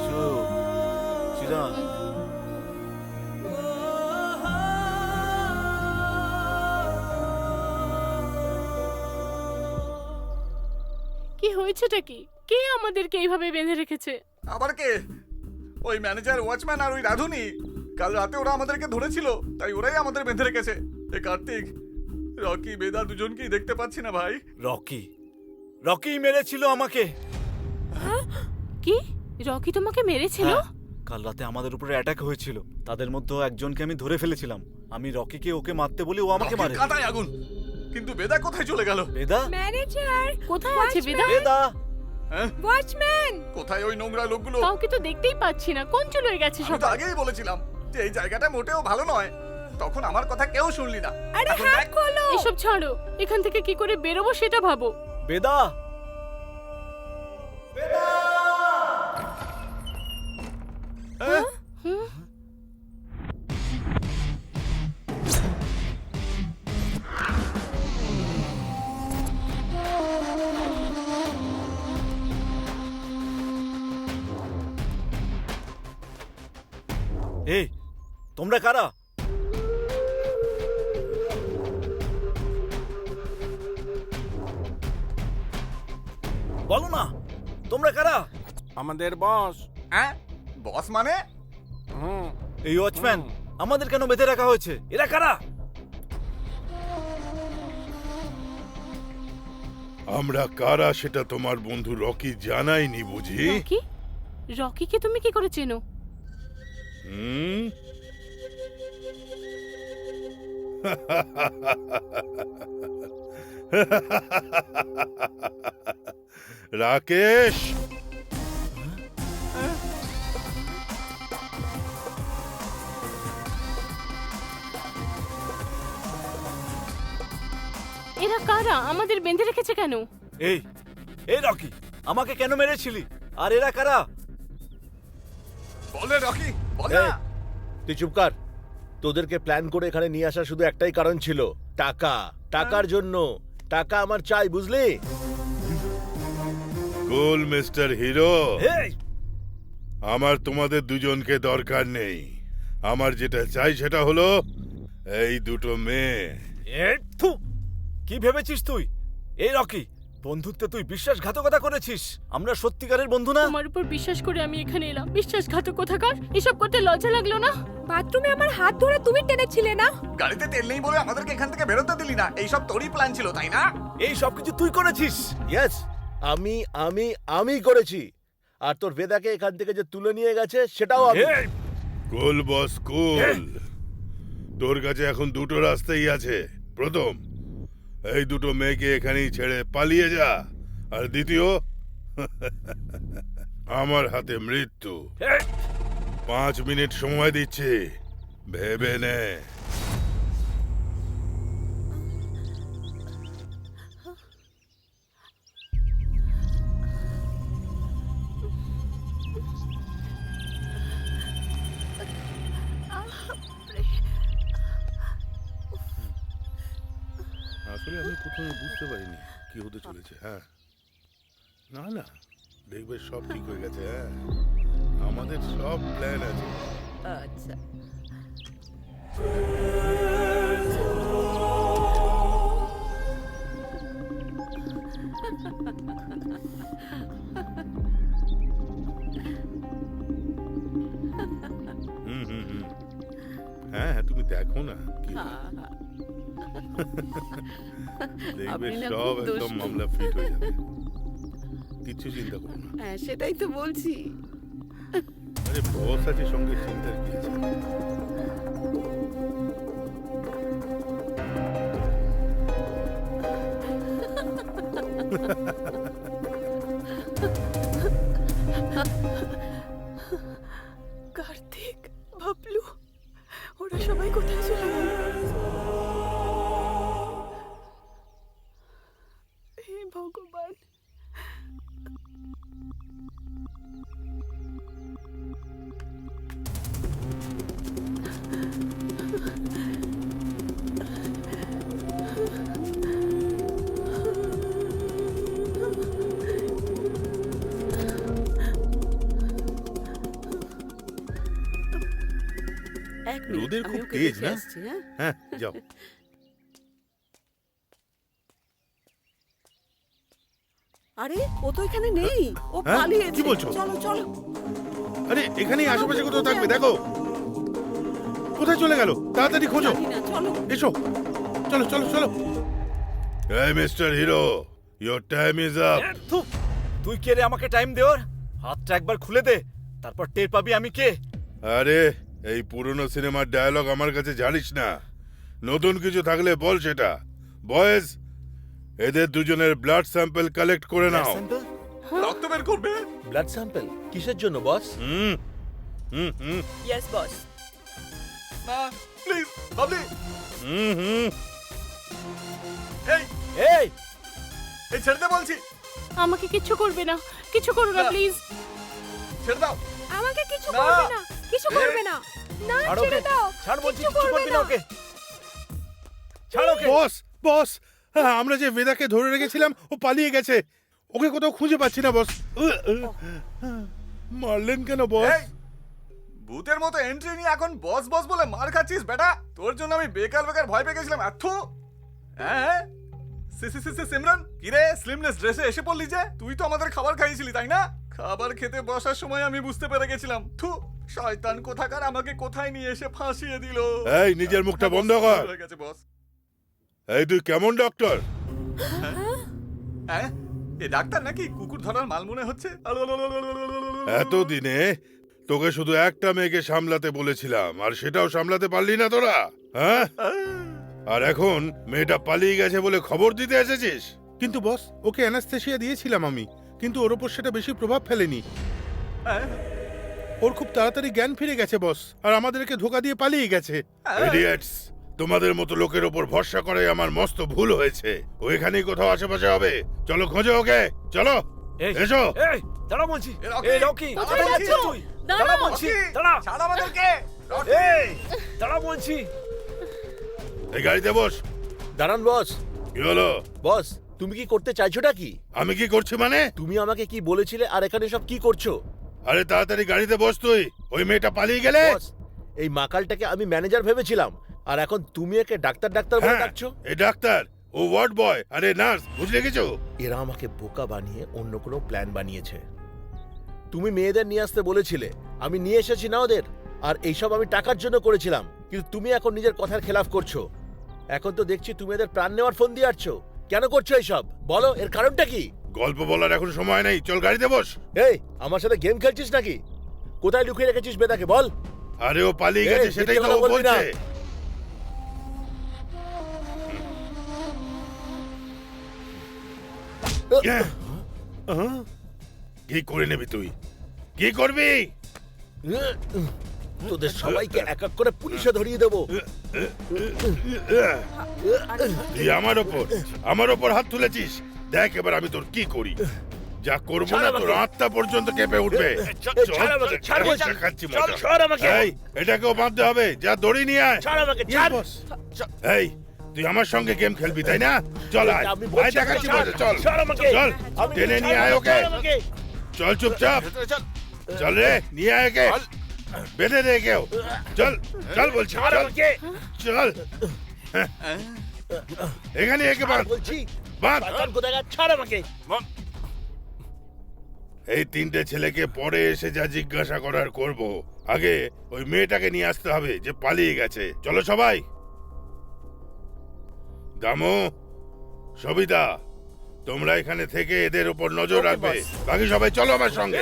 চুপ। চিরা। কি হয়েছেটা কি? কে আমাদেরকে এইভাবে বেঁধে রেখেছে? আবার কে? ওই ম্যানেজার, ওয়াচম্যান আর ওই রাধুনি। কাল রাতে ওরা আমাদেরকে ধরেছিল, তাই ওরাই আমাদের বেঁধে রেখেছে। এ কার্তিক, রকি, বেদা দুজনকেই দেখতে পাচ্ছি না ভাই। রকি রকি মেরেছিল আমাকে। কি? রকি তোমাকে মেরেছিল? হ্যাঁ, কাল রাতে আমাদের উপরে অ্যাটাক হয়েছিল। তাদের মধ্যে একজনকে আমি ধরে ফেলেছিলাম। আমি রকিকে ওকে মারতে বলি ও আমাকে মারে। রকির কাঁটায় আগুন। কিন্তু বেদা কোথায় চলে গেল? বেদা? ম্যানেজার, কোথায় আছে বেদা? বেদা? হ্যাঁ? ওয়াচম্যান, কোথায় ওই নোংরা লোকগুলো? কাউকে তো দেখতেই পাচ্ছি না। কোন চলে গেছে আমি তো সবাই? আগেই বলেছিলাম যে এই জায়গাটা মোটেও ভালো নয়। তখন আমার কথা কেউ শুনলি না। আরে এখন হাত দেখ। খোলো। এসব ছাড়ো, এখান থেকে কি করে বেরোবো সেটা ভাবো। বেদা? হ্যাঁ? এই, তোমরা কারা? বলো না, তোমরা কারা? আমাদের বস। হ্যাঁ? বস মানে? হুম। এই ওয়াচম্যান, আমাদের কেন বেঁধে রাখা হয়েছে? এরা কারা? আমরা কারা সেটা তোমার বন্ধু রকি জানায়নি বুঝি? রকি? রকিকে তুমি কি করে চেনো? হুম? রাকেশ, এরা কারা? আমাদের বেঁধে রেখেছে কেন? এই এই রকি, আমাকে কেন মেরেছিলি? আর এরা কারা? বলে রকি, বল এই, না। তুই চুপ কর। তোদেরকে প্ল্যান করে এখানে নিয়ে আসার শুধু একটাই কারণ ছিল, টাকা। টাকার জন্য। টাকা আমার চাই, বুঝলি? কুল মিস্টার হিরো। এই, আমার তোমাদের দুজনকে দরকার নেই। আমার যেটা চাই সেটা হলো এই দুটো মেয়ে। এই, থু, কি ভেবেছিস তুই? এই রকি, বন্ধুত্বে তুই বিশ্বাসঘাতকতা করেছিস। আমরা সত্যিকারের বন্ধু না? তোমার উপর বিশ্বাস করে আমি এখানে এলাম। বিশ্বাসঘাতক কোথাকার? এসব করতে লজ্জা লাগলো না? বাথরুমে আমার হাত ধরে তুমি টেনেছিলে না? গাড়িতে তেল নেই বলে আমাদেরকে এখান থেকে বেরোতে দিলি না। এইসব তোরই প্ল্যান ছিল, তাই না? এই সব কিছু তুই করেছিস? ইয়েস, আমি আমি আমি করেছি। আর তোর বেদাকে এখান থেকে যে তুলে নিয়ে গেছে সেটাও আমি। এই, কুল বস কুল। তোর কাছে এখন দুটো রাস্তাই আছে। প্রথম, এই দুটো মেয়েকে এখানেই ছেড়ে পালিয়ে যা। আর দ্বিতীয়, আমার হাতে মৃত্যু। এই, 5 মিনিট সময় দিচ্ছি, ভেবে নে। আসলে আমি প্রথমে বুঝতে পারিনি কি হতে চলেছে। হ্যাঁ, না না, দেখবে সব ঠিক হয়ে গেছে। হ্যাঁ, আমাদের সব প্ল্যান আছে। আচ্ছা, হুম হুম হুম। হ্যাঁ হ্যাঁ, তুমি দেখো না কি হয়। হ্যাঁ, হ্যাঁ। দেখবে আপনি না সব খুব একদম দুষ্টু। মামলা ফিট হয়ে যাবে। কিচ্ছু চিন্তা করো না। হ্যাঁ, সেটাই তো বলছি। আরে বস আছে সঙ্গে, চিন্তার কি আছে? কার্তিক, বাবলু, ওরা সবাই কোথায় চলে গেল? ভগবান। এক মিনিট, রোদের আমি খুব ওকে তেজ দেখে না? আসছি, হ্যাঁ? হ্যাঁ যাও। আরে ও তো এখানে নেই, ও হ্যাঁ? পালিয়েছে। কি বলছো? চলো চলো। আরে এখানেই আশেপাশে কোথাও থাকবে, দেখো কোথায় চলে গেল, তাড়াতাড়ি খোঁজো। জানি না, চলো। এসো, চলো চলো চলো। এই mister hero, your time is up. তুই কে রে আমাকে টাইম দেওয়ার? হাতটা একবার খুলে দে, তারপর টের পাবি আমি কে। আরে এই পুরনো সিনেমার ডায়লগ আমার কাছে জানিস না, নতুন কিছু থাকলে বল সেটা। বয়েজ, এদের দুজনের ব্লাড স্যাম্পল কালেক্ট করে নাও। রক্ত বের করবে। ব্লাড স্যাম্পল কিসের জন্য বস? হুম হুম হুম ইয়েস বস। না প্লিজ বাবলি। হুম হুম। এই এই এই ছেড়ে দে বলছি, আমাকে কিচ্ছু করবে না, কিছু করো না না। প্লিজ। ছেড়ে দাও। আমাকে কিছু না। করবে না, কিছু এ, করবে না। না, ছাড় ছেড়ে ওকে, দাও। ছাড় বলছি, কিচ্ছু কিচ্ছু করবি না ওকে। ছাড় ওকে। বস বস, হ্যাঁ, আমরা যে বেদাকে ধরে রেখেছিলাম ও পালিয়ে গেছে, ওকে কোথাও খুঁজে পাচ্ছি না বস। মারলেন কেন বস? এই ভূতের মতো এন্ট্রি নিয়ে এখন বস বস বলে মার খাচ্ছিস বেটা? তোর জন্য আমি বেকার বেকার ভয় পেয়ে গেছিলাম। এত হ্যাঁ সিমরান, কিরে স্লিমনেস ড্রেসে এসে পড়লি যে? তুই তো আমাদের খাবার খাইয়েছিলি তাই না? খাবার খেতে বসার সময় আমি বুঝতে পেরে গেছিলাম। থু, শয়তান কোথাকার আমাকে কোথায় নিয়ে এসে ফাঁসিয়ে দিল। এই নিজের মুখটা বন্ধ কর। হয়ে গেছে বস। এই তুই কেমন ডক্টর? হ্যাঁ এ ডাক্তার নাকি কুকুর ধরার মাল মনে হচ্ছে। এতদিনে তোকে শুধু একটা মেয়েকে সামলাতে বলেছিলাম, আর সেটাও সামলাতে পারলি না তোরা, হ্যাঁ? আর এখন মেয়েটা পালিয়ে গেছে বলে খবর দিতে এসেছিস? কিন্তু বস, ওকে অ্যানাস্থেসিয়া দিয়েছিলাম আমি, কিন্তু ওর ওপর সেটা বেশি প্রভাব ফেলেনি। হ্যাঁ? ওর খুব তাড়াতাড়ি জ্ঞান ফিরে গেছে বস, আর আমাদেরকে ধোকা দিয়ে পালিয়ে গেছে। ইডিয়েটস, তোমাদের মতো লোকের ওপর ভরসা করে আমার মস্ত ভুল হয়েছে। ও এখানেই কোথাও আশেপাশে হবে। চলো খোঁজো ওকে, চলো এসো। এই দাঁড়া বলছি। এ রকি, এই রকি, কোথায় কোথায় যাচ্ছিস যাচ্ছিস তুই? দাঁড়া বলছি, দাঁড়া। ছাড় আমাদেরকে। এই দাঁড়া বলছি। এই গাড়িতে বস। দাঁড়ান বস। কি হলো? বস, তুমি কি করতে চাইছোটা কি? আমি কি করছি মানে? তুমি আমাকে কি বলেছিলে আর এখানে সব কি করছো? আরে তাড়াতাড়ি গাড়িতে বস তুই। ওই মেয়েটা পালিয়ে গেলে। বস, এই মাকালটাকে আমি ম্যানেজার ভেবেছিলাম, আর এখন তুমি একে ডাক্তার ডাক্তার বলে হ্যাঁ, ডাকছো। এই ডাক্তার, ও ওয়ার্ড বয়, আরে নার্স, বুঝলে কিছু? এরা আমাকে বোকা বানিয়ে অন্য কোনো প্ল্যান বানিয়েছে। তুমি মেয়েদের নিয়ে আসতে বলেছিলে, আমি নিয়ে এসেছি না ওদের। আর এইসব আমি টাকার জন্য করেছিলাম, কিন্তু তুমি এখন নিজের কথার খেলাফ করছো। এখন তো দেখছি তুমি এদের প্রাণ নেওয়ার ফোন দিয়ে আসছো। কেন করছো এইসব? বলো, এর কারণটা কি? গল্প বলার এখন সময় নেই, চল গাড়িতে বস। এই, আমার সাথে গেম খেলছিস নাকি? কোথায় লুকিয়ে রেখেছিস বেদাকে, বল। আরে ও পালিয়ে এই, গেছে, সেটাই মিথ্যে তো ও কথা বলবি না। বলছে। কি করে নেবি তুই? কি করবি? তোদের সবাইকে এক এক করে পুলিশে ধরিয়ে দেবো। তুই আমার ওপর হাত তুলেছিস, দেখ এবার আমি তোর কি করি। যা করবো না, তোর আত্মা পর্যন্ত কেঁপে উঠবে। ছাড় আমাকে, ছাড় বলছি। দেখাচ্ছি চল, মজা। ছাড় আমাকে। এই, এটাকেও বাঁধতে হবে, যা দড়ি নিয়ে আয়। ছাড় আমাকে, Yes, ছাড়। boss। এই, তুই আমার সঙ্গে গেম খেলবি তাই না? চল আয়, আমি বলছি, আয় দেখাচ্ছি ছাড়, মজা, চল ছাড় আমাকে। চল, আমি টেনে নিয়ে ছাড়, আয় ওকে। ছাড় আমাকে। চল চুপচাপ, চল রে, নিয়ে আয় ওকে। বেঁধে দে কেউ, চল চল বলছি, ছাড় চল আমাকে। চল। এখানে একে বাঁধ, বলছি, বাঁধ। শয়তান কোথাকার, ছাড় আমাকে। এই তিনটে ছেলেকে পরে এসে যা জিজ্ঞাসা করার করব, আগে ওই মেয়েটাকে নিয়ে আসতে হবে যে পালিয়ে গেছে। চলো সবাই। দামু, সবিতা, তোমরা এখানে থেকে এদের উপর নজর Okay, রাখবে। boss. বাকি সবাই চলো আমার সঙ্গে।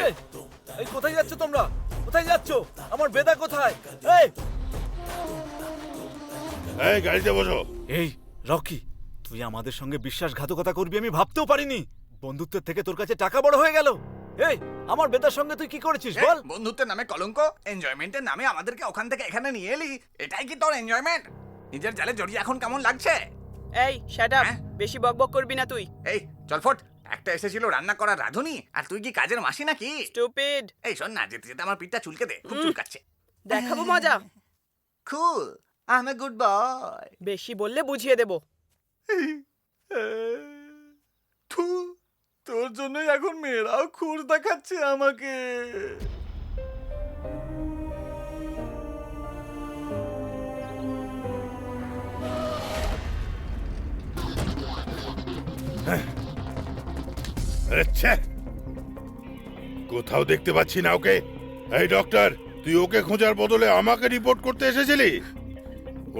এই কোথায় যাচ্ছ তোমরা? কোথায় যাচ্ছ? আমার বেদা কোথায়? এই এই গাড়িতে বসো। এই রকি, তুই আমাদের সঙ্গে বিশ্বাসঘাতকতা করবি আমি ভাবতেও পারিনি। বন্ধুত্বের থেকে তোর কাছে টাকা বড় হয়ে গেল। এই, আমার বেদার সঙ্গে তুই কি করেছিস বল? বন্ধুত্বের নামে কলঙ্ক, এনজয়মেন্টের নামে আমাদেরকে ওখান থেকে এখানে নিয়ে এলি। এটাই কি তোর এনজয়মেন্ট? নিজের জালে জড়িয়ে এখন কেমন লাগছে? এই শাট আপ, বেশি বকবক করবি না তুই। এই চল ফট, একটা এসেছিল রান্না করার রাঁধুনি, আর তুই কি কাজের মাসি নাকি? স্টুপিড। এই শোন না, যেতে যেতে আমার পিঠটা চুলকে দে, খুব চুলকাচ্ছে। দেখাবো মজা। Cool, I am a good boy. বেশি বললে বুঝিয়ে দেব। থু, তোর জন্যই এখন মেয়েরাও খুর দেখাচ্ছে আমাকে। আচ্ছা, কোথাও দেখতে পাচ্ছি না ওকে। এই ডক্টর, তুই ওকে খোঁজার বদলে আমাকে রিপোর্ট করতে এসেছিলি?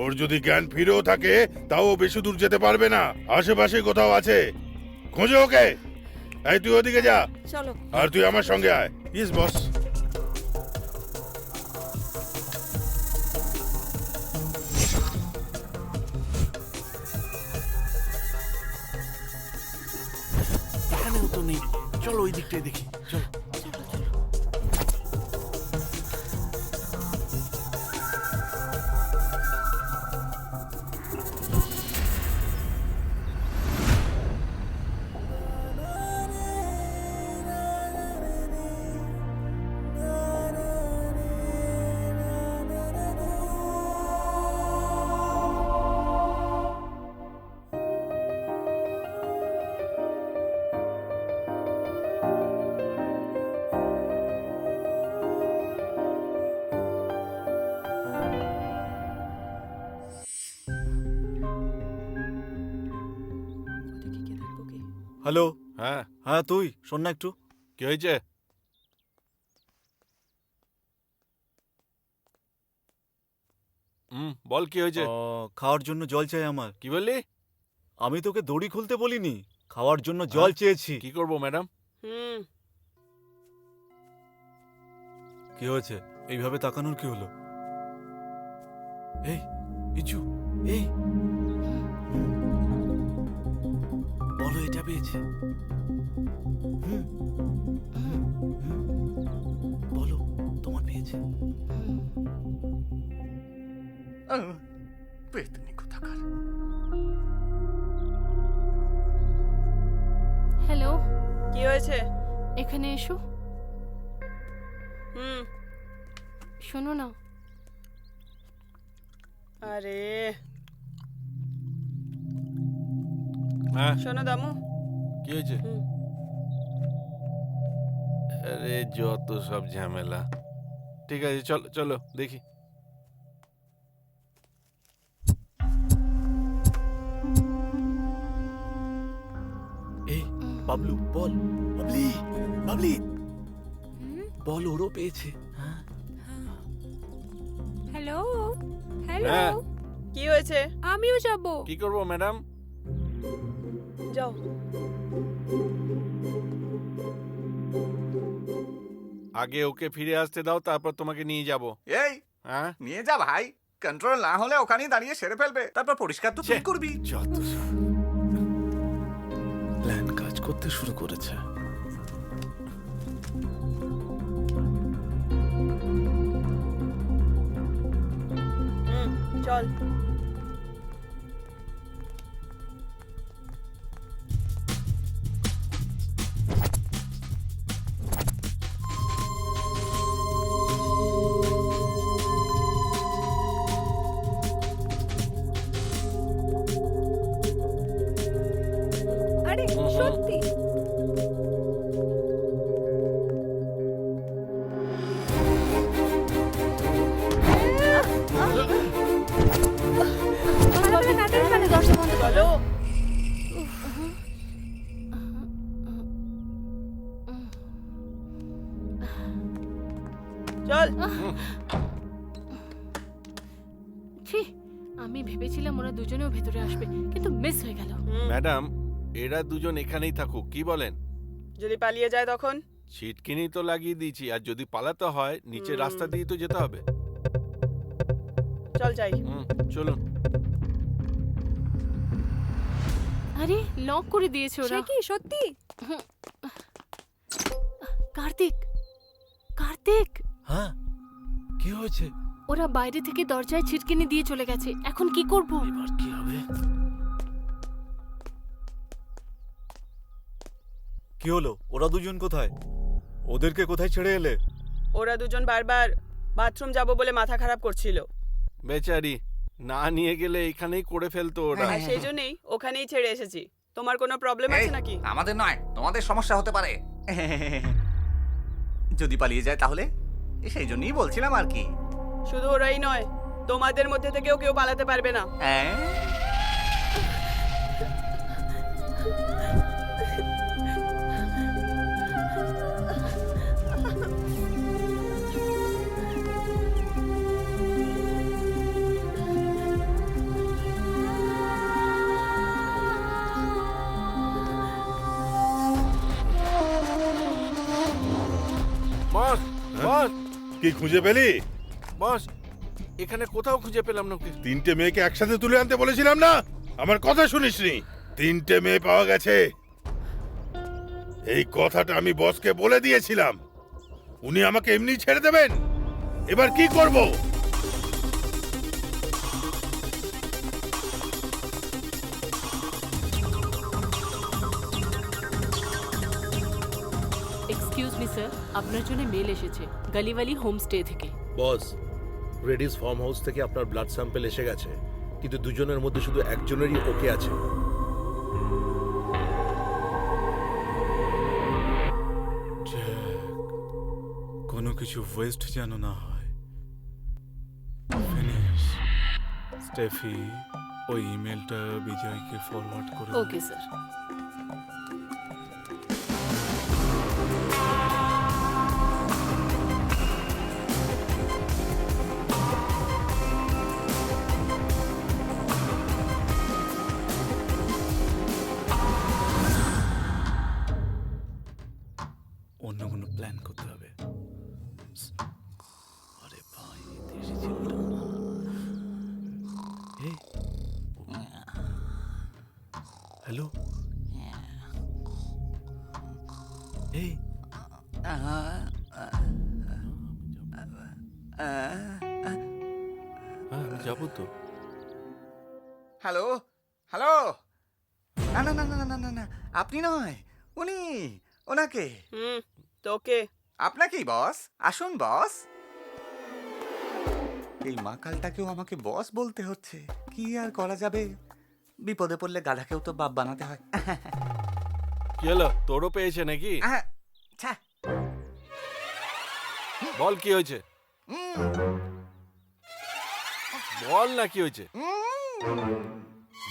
ওর যদি জ্ঞান ফিরেও থাকে তাও ও বেশি দূর যেতে পারবে না। আশেপাশে কোথাও আছে, খোঁজো ওকে। এই তুই ওদিকে যা, চলো। আর তুই আমার সঙ্গে আয়। Yes boss. এখানেও তো নেই, চলো ওই দিকটাই দেখি, চলো। হ্যালো। হ্যাঁ, হ্যাঁ তুই শোন না একটু। কি হয়েছে? বল কি হয়েছে? খাওয়ার জন্য জল চাই আমার। কি বললি? আমি তোকে দড়ি খুলতে বলিনি, খাওয়ার জন্য জল চেয়েছি। কি করবো ম্যাডাম? কি হয়েছে? এইভাবে তাকানোর কি হলো? এই ইচু, এই বলো এটা পেয়েছে। বলো তোমার পেয়েছে। পেতনি কোথাকার। হ্যালো, কি হয়েছে? এখানে এসো। শোনো না। আরে হ্যাঁ, শোনো দামু, কি হয়েছে? আরে যত সব ঝামেলা। ঠিক আছে, চলো চলো দেখি। এই বাবলু বল, বাবলি বাবলি বল ওরও পেয়েছে। হ্যালো হ্যালো, হ্যাঁ। কি হয়েছে? আমিও যাব। কি করবো ম্যাডাম? যাও। আগে ওকে ফিরে আসতে দাও, তারপর তোমাকে নিয়ে যাব। এই হ্যাঁ, নিয়ে যা ভাই, কন্ট্রোল না হলে ওখানেই দাঁড়িয়ে সেরে ফেলবে, তারপর পরিষ্কার তো তুই করবি। যত সব। প্ল্যান কাজ করতে শুরু করেছে। চল। আরে সত্যি ভালো করে নাটক মানে দর্শক বন্ধ করো। চল। ছি, আমি ভেবেছিলাম ওরা দুজনেও ভেতরে আসবে, কিন্তু মিস হয়ে গেল। ম্যাডাম, এরা দুজন এখানেই থাকুক, কি বলেন? যদি পালিয়ে যায় তখন? ছিটকিনি তো লাগিয়ে দিয়েছি, আর যদি পালাতে হয় নিচের রাস্তা দিয়ে তো যেতে হবে। চল যাই। চলুন। আরে লক করে দিয়েছে সে ওরা। কি সত্যি? কার্তিক, কার্তিক, হ্যাঁ কি হয়েছে? ওরা বাইরে থেকে দরজায় ছিটকিনি দিয়ে চলে গেছে। এখন কি করব? এবার কি হবে? কি হলো? ওরা দুজন কোথায়? ওদেরকে কোথায় ছেড়ে এলে? ওরা দুজন বারবার বাথরুম যাব বলে মাথা খারাপ করছিল। বেচারি, না নিয়ে গেলে এখানেই করে ফেলতো ওরা। আর সেই জন্যই ওখানেই ছেড়ে এসেছি। তোমার কোনো প্রবলেম আছে নাকি? আমাদের নয়, তোমাদের সমস্যা হতে পারে। যদি পালিয়ে যায় তাহলে? সেই জন্যই বলছিলাম আর কি। শুধু ওরাই নয়, তোমাদের মধ্যে থেকেও কেউ পালাতে পারবে না। হ্যাঁ? বস, বস, কি খুঁজে পেলি? বস, এখানে কোথাও খুঁজে পেলাম না ওকে। 3টে মেয়েকে একসাথে তুলে আনতে বলেছিলাম না? আমার কথা শুনিসনি? 3টে মেয়ে পাওয়া গেছে। এই কথাটা আমি বসকে বলে দিয়েছিলাম। উনি আমাকে এমনি ছেড়ে দেবেন? এবার কি করব? এক্সকিউজ মি স্যার, আপনার জন্য মেল এসেছে গলিওয়ালি হোমস্টে থেকে। বস, রেডিস ফার্ম হাউস থেকে আপনার ব্লাড স্যাম্পল এসে গেছে, কিন্তু দুজনের মধ্যে শুধু একজনেরই ওকে আছে। কোনো কিছু ওয়েস্ট যেন না হয়। ফিনিশ। স্টেফি, ওই ইমেলটা বিজয়কে ফরওয়ার্ড করে দাও। Okay sir. অন্য কোনো প্ল্যান করতে হবে। আরে ভাই, দেশি ছেলেটা না। এই, হ্যালো, এই, আমি যাবো তো। Hello, hello. না না না না না না না, আপনি নয়, উনি, ওনাকে। তোকে আপনাকেই বস। আসুন বস। এই মাকালটাকেও আমাকে বস বলতে হচ্ছে। কি আর করা যাবে? বিপদে পড়লে গাধাকেও তো বাপ বানাতে হয়। কি হলো, তোরও পেয়েছে নাকি? ছ্যা। বল কি হয়েছে, বল না কি হয়েছে,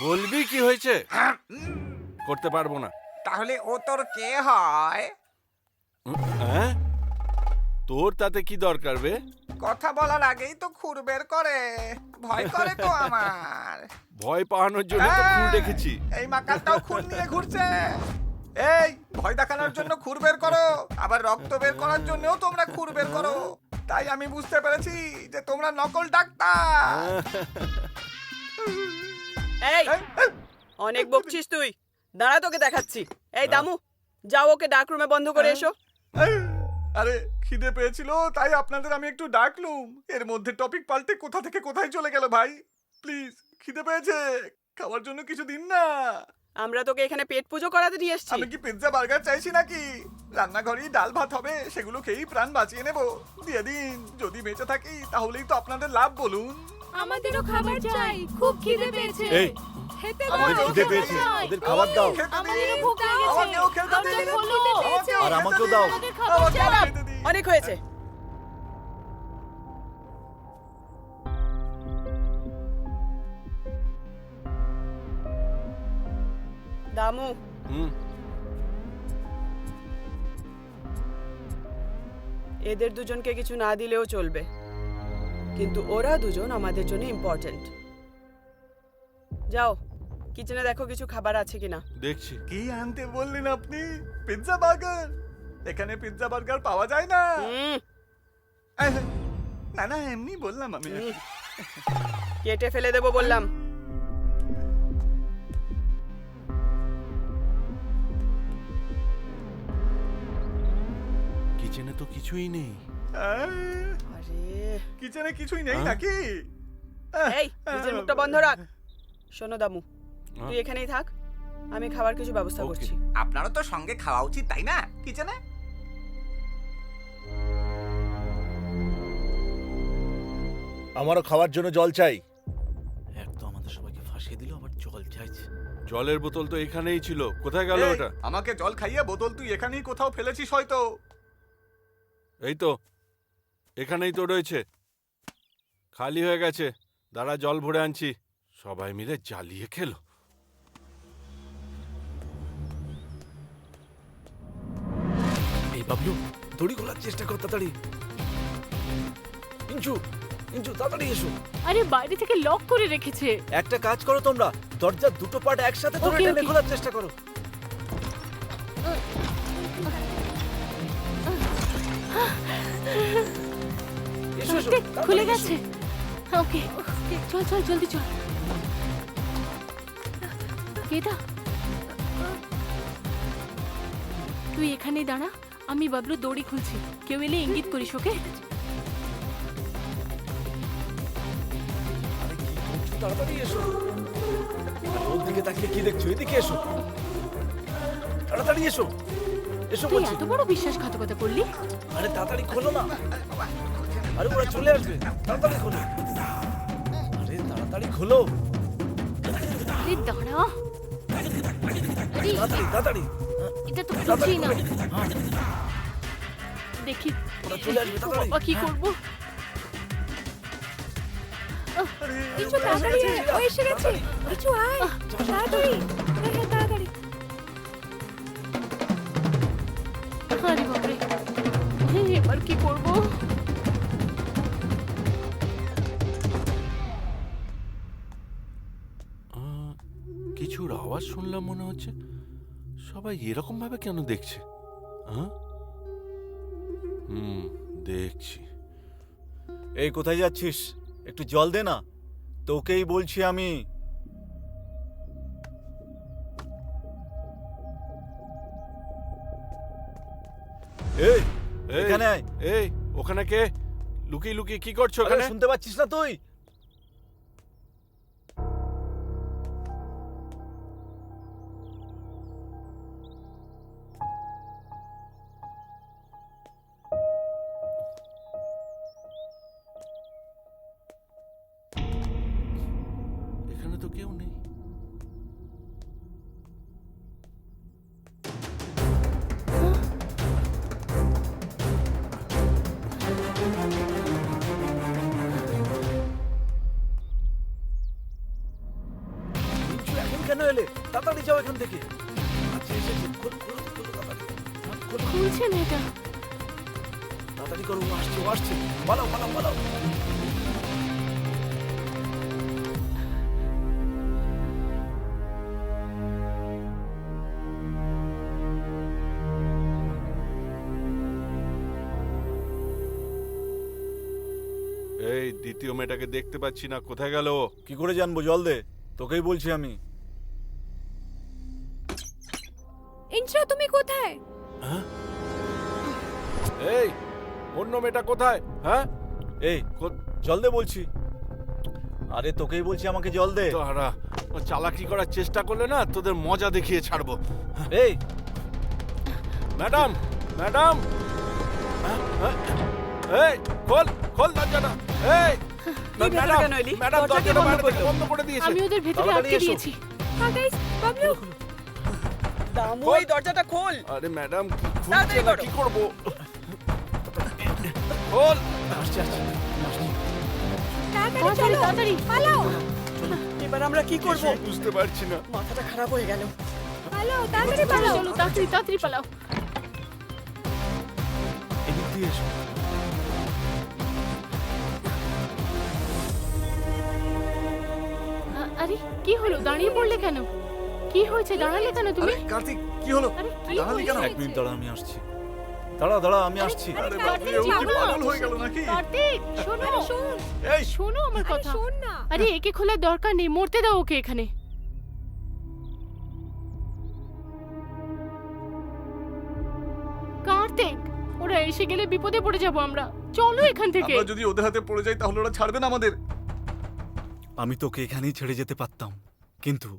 বলবি কি হয়েছে? করতে পারবো না। তাহলে ও তোর কে হয়? হ্যাঁ, তোর তাতে কি দরকার বে? কথা বলার আগেই তো খুর বের করে। ভয় করে তো আমার। ভয় পাওয়ানোর জন্য তো খুন রেখেছি। এই মাকালটাও খুন নিয়ে ঘুরছে। এই, ভয় দেখানোর জন্য খুর বের করো, আবার রক্ত বের করার জন্যও তোমরা খুর বের করো। তাই আমি বুঝতে পেরেছি যে তোমরা নকল ডাক্তার। এই অনেক বকছিস তুই, দাঁড়া তোকে দেখাচ্ছি। এই দামু, যাও ওকে ডাক রুমে বন্ধ করে এসো। আরে খিদে পেয়েছিল তাই আপনাদের আমি একটু ডাকলুম। এর মধ্যে টপিক পাল্টে কোথা থেকে কোথায় চলে গেল ভাই। প্লিজ, খিদে পেয়েছে, খাওয়ার জন্য কিছু দিন না। আমরা তোকে এখানে পেট পুজো করাতে নিয়ে এসেছি। আমি কি পিৎজা বার্গার চাইছি নাকি? রান্নাঘরেই ডাল ভাত হবে, সেগুলো খেয়েই প্রাণ বাঁচিয়ে নেব। দিয়ে দিন, যদি বেঁচে থাকি তাহলেই তো আপনাদের লাভ বলুন। আমাদেরও খাবার চাই, খুব খিদে পেয়েছে। এই, খেতে আমাদের দাও, খিদে খেতে পেয়েছে, দাও। ওদের খাবার দাও। খেতে আমাদেরও দিন। ভোক লেগেছে। আমাকেও খেতে দিন। আমাদের খোলো। আর আমাকেও দাও। আমাদের খাবার আমাকেও চাই। খেতে দিন। অনেক হয়েছে। দামু, এদের দুজনকে কিছু না দিলেও চলবে, কিন্তু ওরা দুজন আমাদের জন্য ইম্পর্ট্যান্ট। যাও কিচেনে দেখো কিছু খাবার আছে কিনা। দেখছি। কি আনতে বললেন আপনি? Pizza burger? এখানে পিৎজা বার্গার পাওয়া যায় না। না না, এমনি বললাম আমি। কেটে ফেলে দেবো বললাম। কিচেনে তো কিছুই নেই। আরে কিচেনে কিছুই নেই হ্যাঁ? নাকি? এই নিজের মুখটা বন্ধ রাখ। শোনো দামু, তুই এখানেই থাক, আমি খাবার কিছু ব্যবস্থা Okay. করছি। আপনারও তো সঙ্গে খাওয়া উচিত তাই না কিচেনে? আমারও খাওয়ার জন্য জল চাই। এক তো আমাদের সবাইকে ফাঁসিয়ে দিল, আবার জল চাইছে। জলের বোতল তো এখানেই ছিল, কোথায় গেল এই, ওটা? আমাকে জল খাইয়ে বোতল তুই এখানেই কোথাও ফেলেছিস হয়তো। এই তো, এখানেই তো রয়েছে। খালি হয়ে গেছে, দাঁড়া জল ভরে আনছি। সবাই মিলে জ্বালিয়ে খেলো। এই বাবলু, দড়ি খোলার চেষ্টা কর তাড়াতাড়ি। ইঞ্চু, ইঞ্চু তাড়াতাড়ি এসো। আরে বাইরে থেকে লক করে রেখেছে। একটা কাজ করো তোমরা, দরজার দুটো পার্ট একসাথে ধরে Okay, টেনে okay. খোলার চেষ্টা করো। এসো এসো, দেখ, খুলে তাড়াতাড়ি গেছে। এসো। ওকে, চল চল জলদি চল। বেদা, তুই এখানেই দাঁড়া, আমি বাবলু দড়ি খুলছি। কেউ এলে ইঙ্গিত করিস, ওকে? তাড়াতাড়ি এসো। আর ওর দিকে তাকিয়ে কি দেখছো? এদিকে এসো, তাড়াতাড়ি এসো, এসো তুই বলছি। এত বড় বিশ্বাসঘাতকতা করলি? আরে তাড়াতাড়ি খোলো না। আরে ওরা চলে আসবে, তাড়াতাড়ি খোলো। আরে তাড়াতাড়ি খোলো, আরে দাঁড়া। আরে তাড়াতাড়ি তাড়াতাড়ি। এটা তো খুলছেই না। হ্যাঁ, দেখি ওরা চলে আসবে, তাড়াতাড়ি। বাবা কি করবো? কিছু তাড়াতাড়ি আয়, ও এসে গেছে। কিছু আয়, তাড়াতাড়ি। হ্যাঁ হ্যাঁ তাড়াতাড়ি। আরে বাপরে, এবার কি করবো? কিছুর আওয়াজ শুনলাম মনে হচ্ছে। সবাই এরকম ভাবে কেন দেখছে? দেখছি। এই কোথায় যাচ্ছিস? একটু জল দে না। তোকেই বলছি আমি। এই এই, এখানে আয়। এই ওখানে কে? লুকিয়ে লুকিয়ে কি করছো আরে ওখানে? শুনতে পাচ্ছিস না তুই? এখানে তো কেউ নেই। মিঞ্চু, এখন কেন এলে? তাড়াতাড়ি যাও এখান থেকে। আচ্ছা এসেছে, খোলো খোলো খোলো তাড়াতাড়ি। হ্যাঁ, খোলো, খুলছে না এটা। তাড়াতাড়ি করো, ও আসছে ও আসছে। পালাও পালাও পালাও। এই দ্বিতীয় মেয়েটাকে দেখতে পাচ্ছি না, কোথায় গেল ও? কি করে জানবো? জল দে, তোকেই বলছি আমি। ইন্দ্রা তুমি কোথায়? এই অন্য মেয়েটা কোথায়? হ্যাঁ, এই জল দে বলছি। আরে তোকেই বলছি, আমাকে জল দে। তোরা চালাকি করার চেষ্টা করলে না তোদের মজা দেখিয়ে ছাড়বো। এই ম্যাডাম, ম্যাডাম, এই খোল খোল দরজাটা। এই ভেতরে ম্যাডাম, কেন এলি? ম্যাডাম দরজা কে দরজাটা বন্ধ বাইরে থেকে করলো? বন্ধ করে দিয়েছে। আমি ওদের ভেতরে তাড়াতাড়ি আটকে এসো। দিয়েছি। হ্যাঁ গাইস, বাবলু। দামু এই দরজাটা খোল। আরে ম্যাডাম খুলছে তাড়াতাড়ি না, করো। কি করবো? খোল। আসছে আসছে আসছে। তাড়াতাড়ি তাড়াতাড়ি চলো, তাড়াতাড়ি। পালাও এবার আমরা কি করব? কিছুই বুঝতে পারছি না। মাথাটা খারাপ হয়ে গেল। পালাও, তাড়াতাড়ি চলো পালাও। চলো তাড়াতাড়ি তাড়াতাড়ি পালাও। এদিক দিয়ে এসো। আরে কি হলো? দাঁড়িয়ে পড়লে কেন? কি হয়েছে? দাঁড়ালে কেন তুমি? আরে কার্তিক কি হলো? আরে কি দাঁড়ালি কেন? হয়েছে? এক মিনিট দাঁড়া, আমি আসছি। দাঁড়া দাঁড়া, আমি আসছি। আরে কার্তিক, বাপরে, ও কি যাবো। পাগল হয়ে গেল নাকি? কার্তিক শোনো, আরে শোন, এই শোনো আমার আরে কথা। শোন না। আরে একে খোলার দরকার নেই, মরতে দাও ওকে এখানে। কার্তিক, ওরা এসে গেলে বিপদে পড়ে যাবো আমরা। চলো এখান থেকে। আমরা যদি ওদের হাতে পড়ে যাই তাহলে ওরা ছাড়বে না আমাদের। আমি তোকে এখানেই ছেড়ে যেতে পারতাম, কিন্তু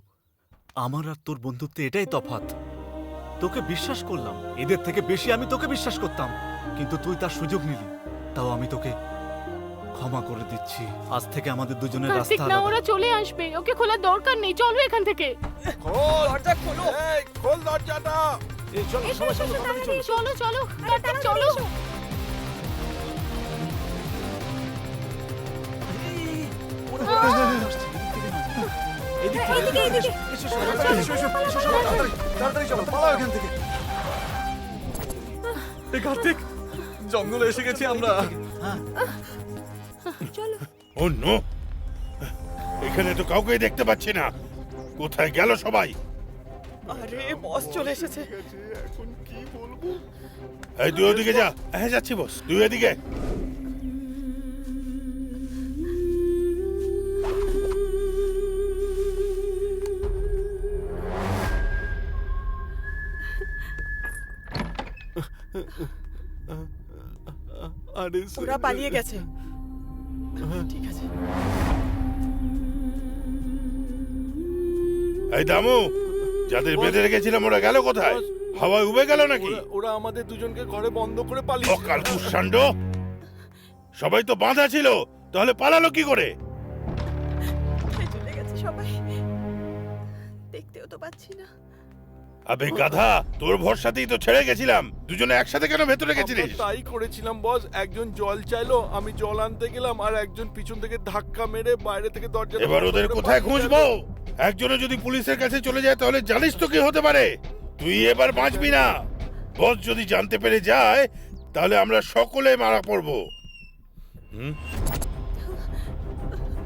আমার আর তোর বন্ধুত্বে এটাই তফাৎ। তোকে বিশ্বাস করলাম, এদের থেকে বেশি আমি তোকে বিশ্বাস করতাম, কিন্তু তুই তার সুযোগ নিলি। তাও আমি তোকে ক্ষমা করে দিচ্ছি। আজ থেকে আমাদের দুজনের কার্তিক রাস্তা না, আলাদা। ওরা চলে আসবে, ওকে খোলার দরকার নেই, চলো এখান থেকে। খোল দরজা, খোলো। এই খোল দরজাটা। এই চলো সবাই চলো, তাড়াতাড়ি চলো। চলো চলো কার্তিক, চলো। তাড়াতাড়ি চলো, পালাও এখান থেকে। এই কার্তিক, জঙ্গলে এসে গেছি আমরা। ও নো, এখানে তো কাউকেই দেখতে পাচ্ছি না। কোথায় গেল সবাই? আরে বস চলে এসেছে। এখন কি বলবো? এই তুই ওদিকে যা। হ্যাঁ যাচ্ছি বস, তুই এদিকে। আরে ওরা পালিয়ে গেছে। ঠিক আছে। এই দামু, যাদের বেঁধে রেখেছিলাম ওরা গেল কোথায়? হাওয়ায় উবে গেল নাকি? ওরা আমাদের দুজনকে ঘরে বন্ধ করে পালিয়ে অকাল কুষাণ্ড, সবাই তো বাঁধা ছিল, তাহলে পালালো কি করে? কোথায় চলে গেছে সবাই? দেখতেও তো পাচ্ছি না। আবে গাধা, তোর ভরসাতেই তো ছেড়ে গেছিলাম। দুজনে একসাথে কেন ভেতরে গেছিলিস? আমরা তাই করেছিলাম বস। একজন জল চাইলো, আমি জল আনতে গেলাম, আর একজন পিছন থেকে ধাক্কা মেরে বাইরে থেকে দরজা। এবার ওদের কোথায় খুঁজবো? একজনে যদি পুলিশের কাছে চলে যায় তাহলে জানিস তো কি হতে পারে। তুই এবার বাঁচবি না। বস যদি জানতে পেরে যায় তাহলে আমরা সকলে মারা পড়বো।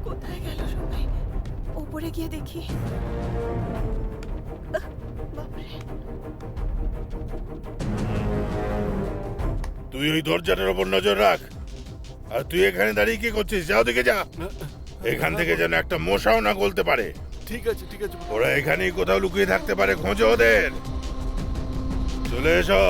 কোথায় গেল সবাই? উপরে গিয়ে দেখি। বাপরে, তুই ওই দরজাটার উপর নজর রাখ। আর তুই এখানে দাঁড়িয়ে কি করছিস? যাও দিকে যা। এখান থেকে যেন একটা মশাও না গলতে পারে। ঠিক আছে ঠিক আছে। ওরা এখানেই কোথাও লুকিয়ে থাকতে পারে, খোঁজো ওদের। চলে এসো।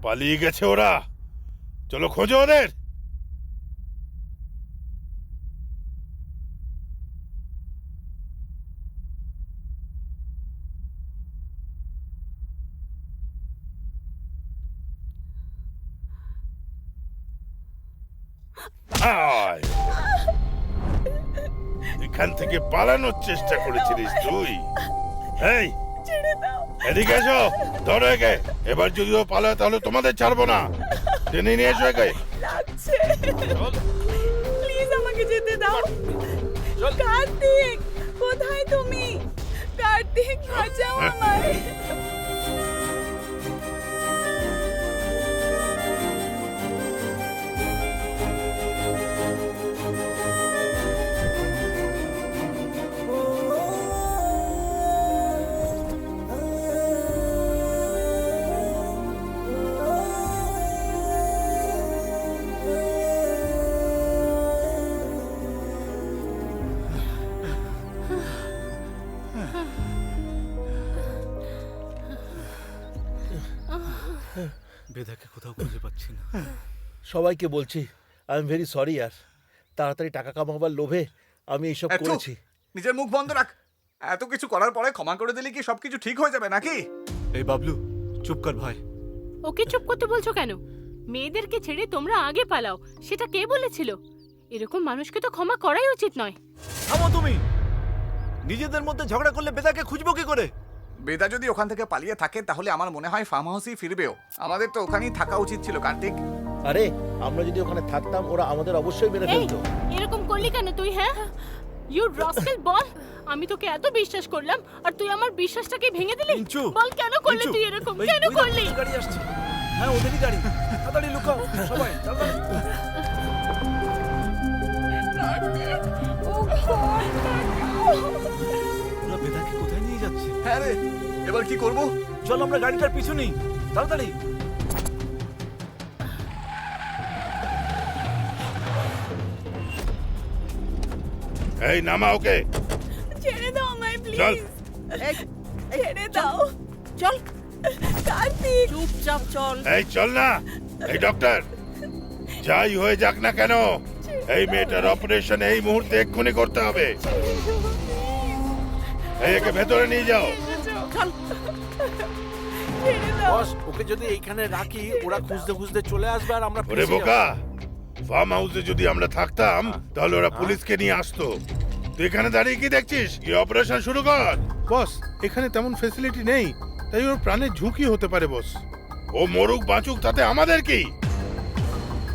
পালিয়ে গেছে ওরা। চলো খোঁজো ওদের। আয়, এখান থেকে পালানোর চেষ্টা করেছিলিস তুই? এই ছেড়ে দাও। এদিকে এসো, ধরো একে। এবার যদি ও পালায় তাহলে তোমাদের ছাড়বো না। টেনে নিয়ে এসো একে। লাগছে। প্লিজ আমাকে যেতে দাও। কার্তিক, কোথায় তুমি? কার্তিক, বাঁচাও আমায়। বেদাকে কোথাও খুঁজে পাচ্ছি না। সবাইকে বলছি আই এম ভেরি সরি ইয়ার। তাড়াতাড়ি টাকা কামাবার লোভে আমি এইসব এত? করেছি। নিজের মুখ বন্ধ রাখ। এত কিছু করার পরে ক্ষমা করে দিলে কি সবকিছু ঠিক হয়ে যাবে নাকি? এই বাবলু, চুপ কর ভাই। ওকে চুপ করতে বলছো কেন? মেয়েদেরকে ছেড়ে তোমরা আগে পালাও, সেটা কে বলেছিল? এরকম মানুষকে তো ক্ষমা করাই উচিত নয়। থামো তুমি। নিজেদের মধ্যে ঝগড়া করলে বেদাকে খুঁজবো কি করে? বেদা যদি ওখান থেকে পালিয়ে থাকে তাহলে আমার মনে হয় ফার্ম হাউসেই ফিরবেও। আমাদের তো ওখানেই থাকা উচিত ছিল কার্তিক। আরে আমরা যদি ওখানে থাকতাম ওরা আমাদের অবশ্যই মেরে এই ফেলতো। এরকম করলি কেন তুই? হ্যাঁ, ইউ রাস্কেল, বল। আমি তোকে এত বিশ্বাস করলাম আর তুই আমার বিশ্বাসটাকে ভেঙে দিলি। মিঞ্চু, বল কেন করলি মিঞ্চু, তুই এরকম? ওই- কেন ওই দেখো, করলি? গাড়ি আসছে। হ্যাঁ, ওদেরই গাড়ি। তাড়াতাড়ি লুকাও সবাই, তাড়াতাড়ি। ও গড, ওরা বেদাকে কোথায় নিয়ে যাচ্ছে? হ্যাঁ রে, এবার কি করব? চল আমরা গাড়িটার পিছু নিই, তাড়াতাড়ি। এই নামা ওকে। ছেড়ে দাও আমায় চল। প্লিজ, ছেড়ে দাও। চল কার্তিক, চুপচাপ চল। এই চল না। এই ডক্টর, যাই হয়ে যাক না কেন, এই মেয়েটার অপারেশন এই মুহূর্তে এক্ষুনি করতে হবে। এই একে ভেতরে নিয়ে যাও। চল, ছেড়ে দাও। বস, ওকে যদি এইখানে রাখি ওরা খুঁজতে খুঁজতে চলে আসবে আর আমরা ওরে ফেঁসে যাবো। বোকা, ফার্ম হাউসে যদি আমরা থাকতাম তাহলে ওরা পুলিশকে নিয়ে আসতো। তুই এখানে দাঁড়িয়ে কি দেখছিস? কি অপারেশন শুরু কর। বস, এখানে তেমন ফেসিলিটি নেই, তাই ওর প্রাণের ঝুঁকি হতে পারে বস। ও মরুক বাঁচুক তাতে আমাদের কি?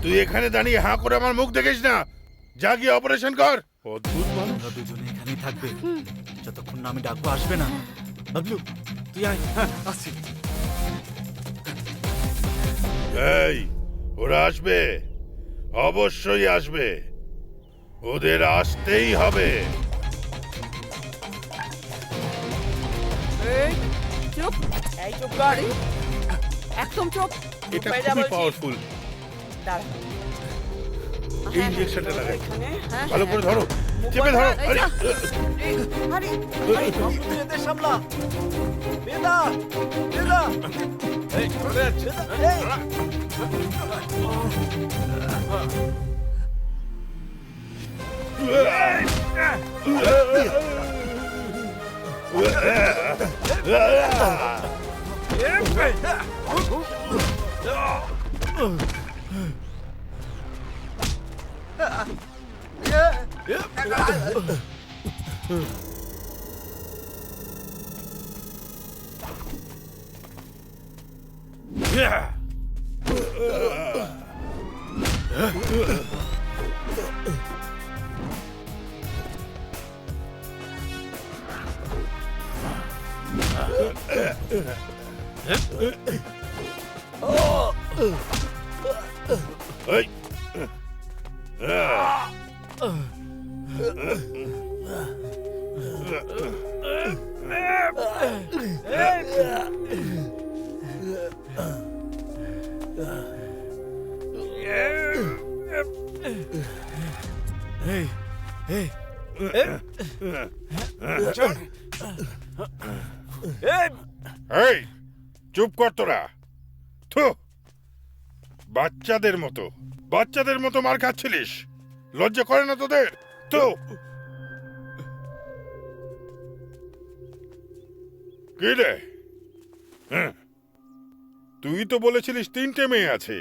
তুই এখানে দাঁড়িয়ে হাঁ করে আমার মুখ দেখিস না। যা গিয়ে অপারেশন কর। অদ্ভুত মানুষ। ওরা দুজনে এখানেই থাকবে যতক্ষণ না আমি ডাকবো, আসবে না। বাবলু, তুই আয়। হ্যাঁ, আসছি। এই, ওরা আসবে, অবশ্যই আসবে, ওদের আসতেই হবে। এই চুপ, এই চুপ গাড়ি, একদম চুপ। এটা বাইরে খুবই বলছি। পাওয়ারফুল। দাঁড়া। এই ইঞ্জেকশনটা লাগাই। এখানে, হ্যাঁ, ভালো করে ধরো, মুখ চেপে বন্ধ, ধরো। এই আরে, যা। আরে, আরে, তুই এদের সামলা। বেদা, বেদা। এই, চলে যাচ্ছে। এই। এই। এই, এই, এই, চুপ কর তোরা। থু, বাচ্চাদের মতো মার খাচ্ছিলিস, লজ্জা করে না তোদের? তো কি রে? হ্যাঁ, তুই তো বলেছিলিস 3টে মেয়ে আছে,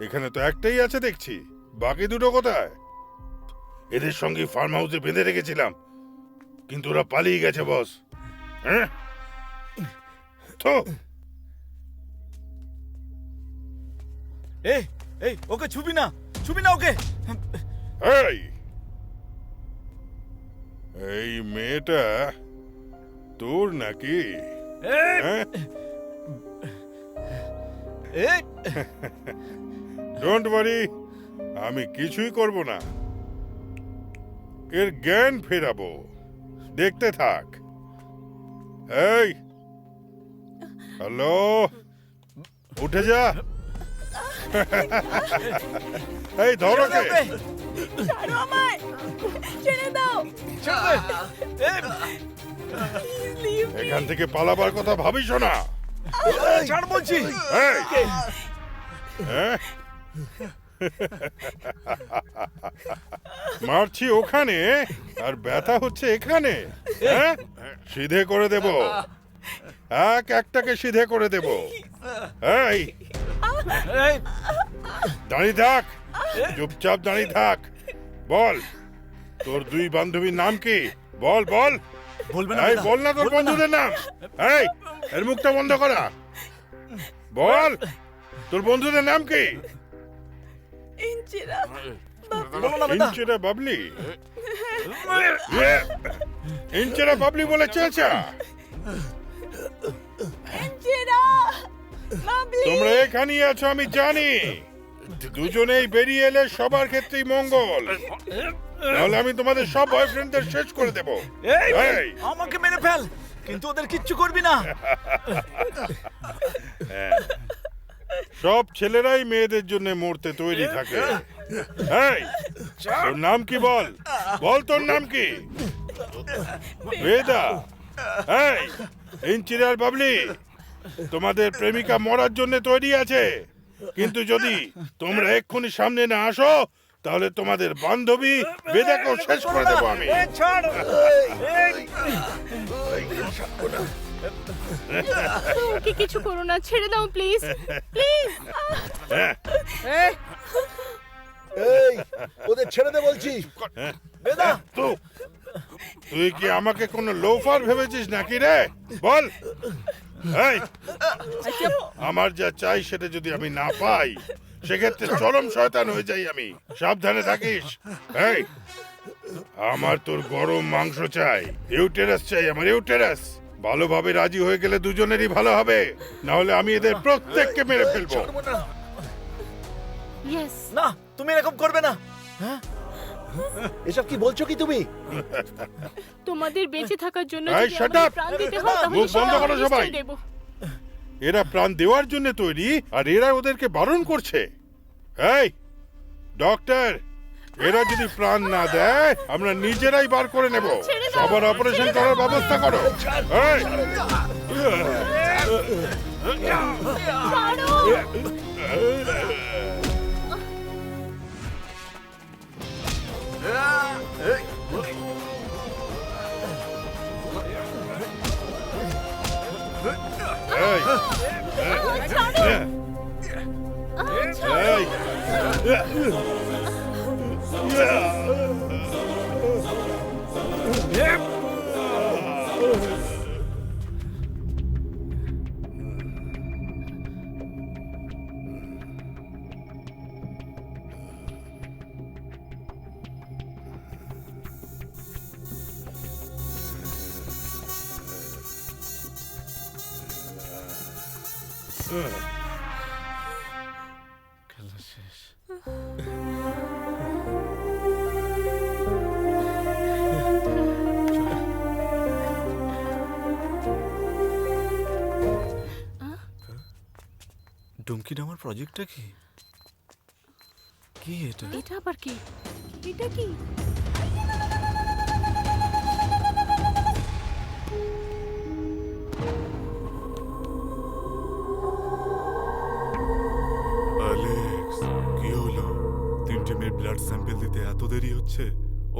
এখানে তো একটাই আছে দেখছি। বাকি দুটো কোথায়? এদের সঙ্গে ফার্ম হাউসে বেঁধে রেখেছিলাম, কিন্তু ওরা পালিয়ে গেছে বস। হ্যাঁ, তো এই, এই, ওকে ছুবি না, ছুবি না ওকে। এই, এই মেয়েটা তোর নাকি? হ্যাঁ? এই, ডোন্ট ওয়ারি, আমি কিছুই করব না, এর জ্ঞান ফেরাবো, দেখতে থাক। এই, হ্যালো, উঠে যা। এই ধরো কে? ছাড়ো আমায়, ছেড়ে দাও। Please leave me. এখান থেকে পালাবার কথা ভাবিস না। ছাড় বলছি। এই, হ্যাঁ? মারছি ওখানে আর ব্যথা হচ্ছে এখানে। হ্যাঁ, সিধে করে দেব, একটাকে সিধে করে দেব। এই, এই, দাঁড়িয়ে থাক, চুপচাপ দাঁড়িয়ে থাক। বল, তোর দুই বান্ধবীর নাম কি? বল বল। বলবে না এই বেদা, বল না তোর বলবে না। বন্ধুদের নাম। এই, এর মুখটা বন্ধ করা। বল, তোর বন্ধুদের নাম কি? ইঞ্চিরা ইঞ্চেরা বাবলি ইঞ্চেরা বাবলি বলে চেঁচা। ইঞ্চিরা বাবলি তোমরা এখানেই আছো আমি জানি। দুজনেই বেরিয়ে এলে সবার ক্ষেত্রেই মঙ্গল, নাহলে আমি তোমাদের সব বয়ফ্রেন্ডদের শেষ করে দেবো। এই, আমাকে মেরে ফেল, কিন্তু ওদের কিচ্ছু করবি না। সব ছেলেরাই মেয়েদের জন্য মরতে তৈরি থাকে। এই, তোর নাম কি বল? বল তোর নাম কি? বেদা। এই, ইঞ্চিরার বাবলি, তোমাদের প্রেমিকা মরার জন্য তৈরি আছে, কিন্তু যদি তোমরা এক্ষুনি সামনে না আসো তাহলে তোমাদের বান্ধবী বেদাকেও শেষ করে দেবো আমি। ওকে কিছু করো না, ছেড়ে দাও প্লিজ প্লিজ। এই ওদের ছেড়ে দে বলছি। বেদা, তুই কি আমাকে কোনো লোফার ভেবেছিস নাকি রে? বল। এই, আমার যা চাই সেটা যদি আমি না পাই সেক্ষেত্রে চরম শয়তান হয়ে যাই আমি। সাবধানে থাকিস। এই, আমার তোর গরম মাংস চাই, ইউটেরাস চাই, আমার ইউটেরাস। ভালোভাবে রাজি হয়ে গেলে দুজনেরই ভালো হবে, না হলে আমি এদের প্রত্যেককে মেরে ফেলবো। ইয়েস। না, তুমি এরকম করবে না। এসব কি বলছো কি তুমি? তোমাদের বেঁচে থাকার জন্য এই, যদি shut আমাদের up! প্রাণ দিতে হয় তাহলে মুখ বন্ধ সেটা করো আমি সবাই। নিশ্চয়ই দেব। এরা প্রাণ দেওয়ার জন্য তৈরি, আর এরা ওদেরকে বারণ করছে। এই ডক্টর, এরা যদি প্রাণ না দেয় আমরা নিজেরাই বার করে নেব। সবার অপারেশন করার ব্যবস্থা করো। এই, এই, এই, খেলা শেষ। ডুমকি নামার প্রজেক্টটা কি? কি এটা? এটা আবার কি? এটা কি? অ্যালেক্স, কি হলো? 3টে মেয়ের ব্লাড স্যাম্পল দিতে এত দেরি হচ্ছে?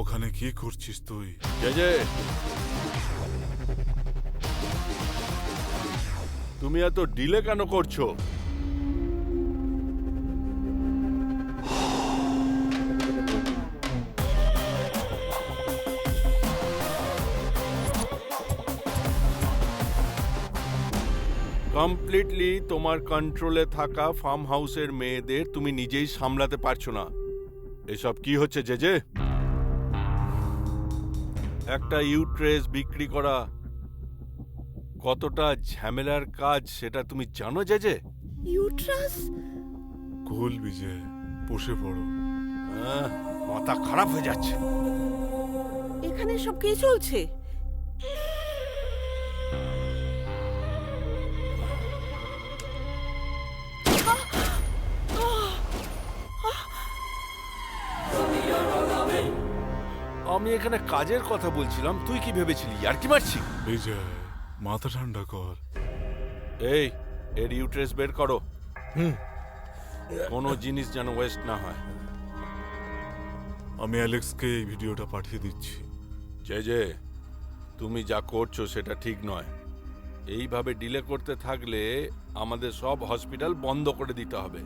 ওখানে কি করছিস তুই? যে তুমি এত ডিলে কেন করছো? কমপ্লিটলি তোমার কন্ট্রোলে থাকা ফার্ম হাউসের মেয়েদের তুমি নিজেই সামলাতে পারছো না। এসব কি হচ্ছে জেজে? একটা ইউট্রেস বিক্রি করা কতটা ঝামেলার কাজ সেটা তুমি জানো জেজে? ইউট্রাস? কুল বিজয়, বসে পড়ো। মাথা খারাপ হয়ে যাচ্ছে। এখানে সব কি চলছে? আমি এখানে কাজের কথা বলছিলাম, তুই কি ভেবেছিলি ইয়ার্কি মারছি? বিজয়, মাথা ঠান্ডা কর। এই, এর ইউট্রেস বের করো। কোনো জিনিস যেন ওয়েস্ট না হয়। আমি অ্যালেক্সকে এই ভিডিওটা পাঠিয়ে দিচ্ছি। যে তুমি যা করছো সেটা ঠিক নয়। এইভাবে ডিলে করতে থাকলে আমাদের সব হসপিটাল বন্ধ করে দিতে হবে,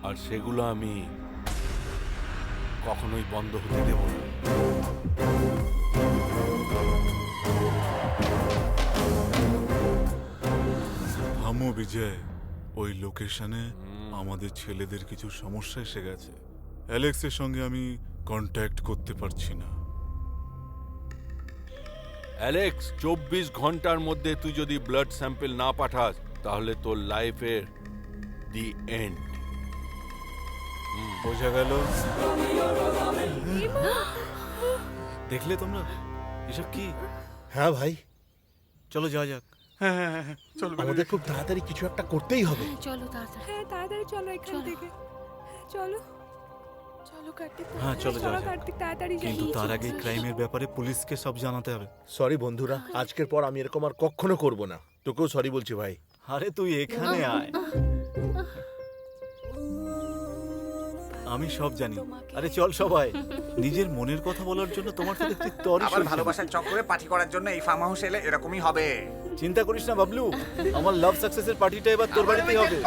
আর সেগুলো আমি কখনোই বন্ধ হতে দেব না। থামো বিজয়, ওই লোকেশনে আমাদের ছেলেদের কিছু সমস্যা এসে গেছে। অ্যালেক্সের সঙ্গে আমি কন্ট্যাক্ট করতে পারছি না। অ্যালেক্স, 24 ঘন্টার মধ্যে তুই যদি ব্লাড স্যাম্পল না পাঠাস তাহলে তোর লাইফের দি এন্ড। বোঝা গেল। দেখলে তোমরা এসব কি? হ্যাঁ ভাই, চলো যাওয়া যাক। চলো আমাদের খুব তাড়াতাড়ি কিছু একটা করতেই হবে। চলো তাড়াতাড়ি। হ্যাঁ তাড়াতাড়ি চলো এখান থেকে। চলো চলো কার্তিক। হ্যাঁ চলো যাওয়া যাক। কার্তিক তাড়াতাড়ি যাই। কিন্তু তার আগে ক্রাইমের ব্যাপারে পুলিশকে সব জানাতে হবে। সরি বন্ধুরা, আজকের পর আমি এরকম আর কখনো করব না। তোকেও সরি বলছি ভাই। আরে তুই এখানে আয়, আমি সব জানি। আরে চল সবাই, নিজের মনের কথা বলার জন্য তোমার তো দেখছি তরই আবার সইছে না। ভালোবাসার চক্করে পার্টি করার জন্য এই ফার্ম হাউস এলে এরকমই হবে। চিন্তা করিস না বাবলু, আমার লাভ সাকসেসের পার্টিটা এবার তোর বাড়িতেই হবে।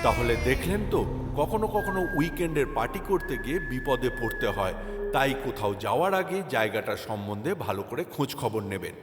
তাহলে দেখলেন তো, কখনো কখনো উইকেন্ডের পার্টি করতে গিয়ে বিপদে পড়তে হয়। তাই কোথাও যাওয়ার আগে জায়গাটার সম্বন্ধে ভালো করে খোঁজ খবর নেবেন।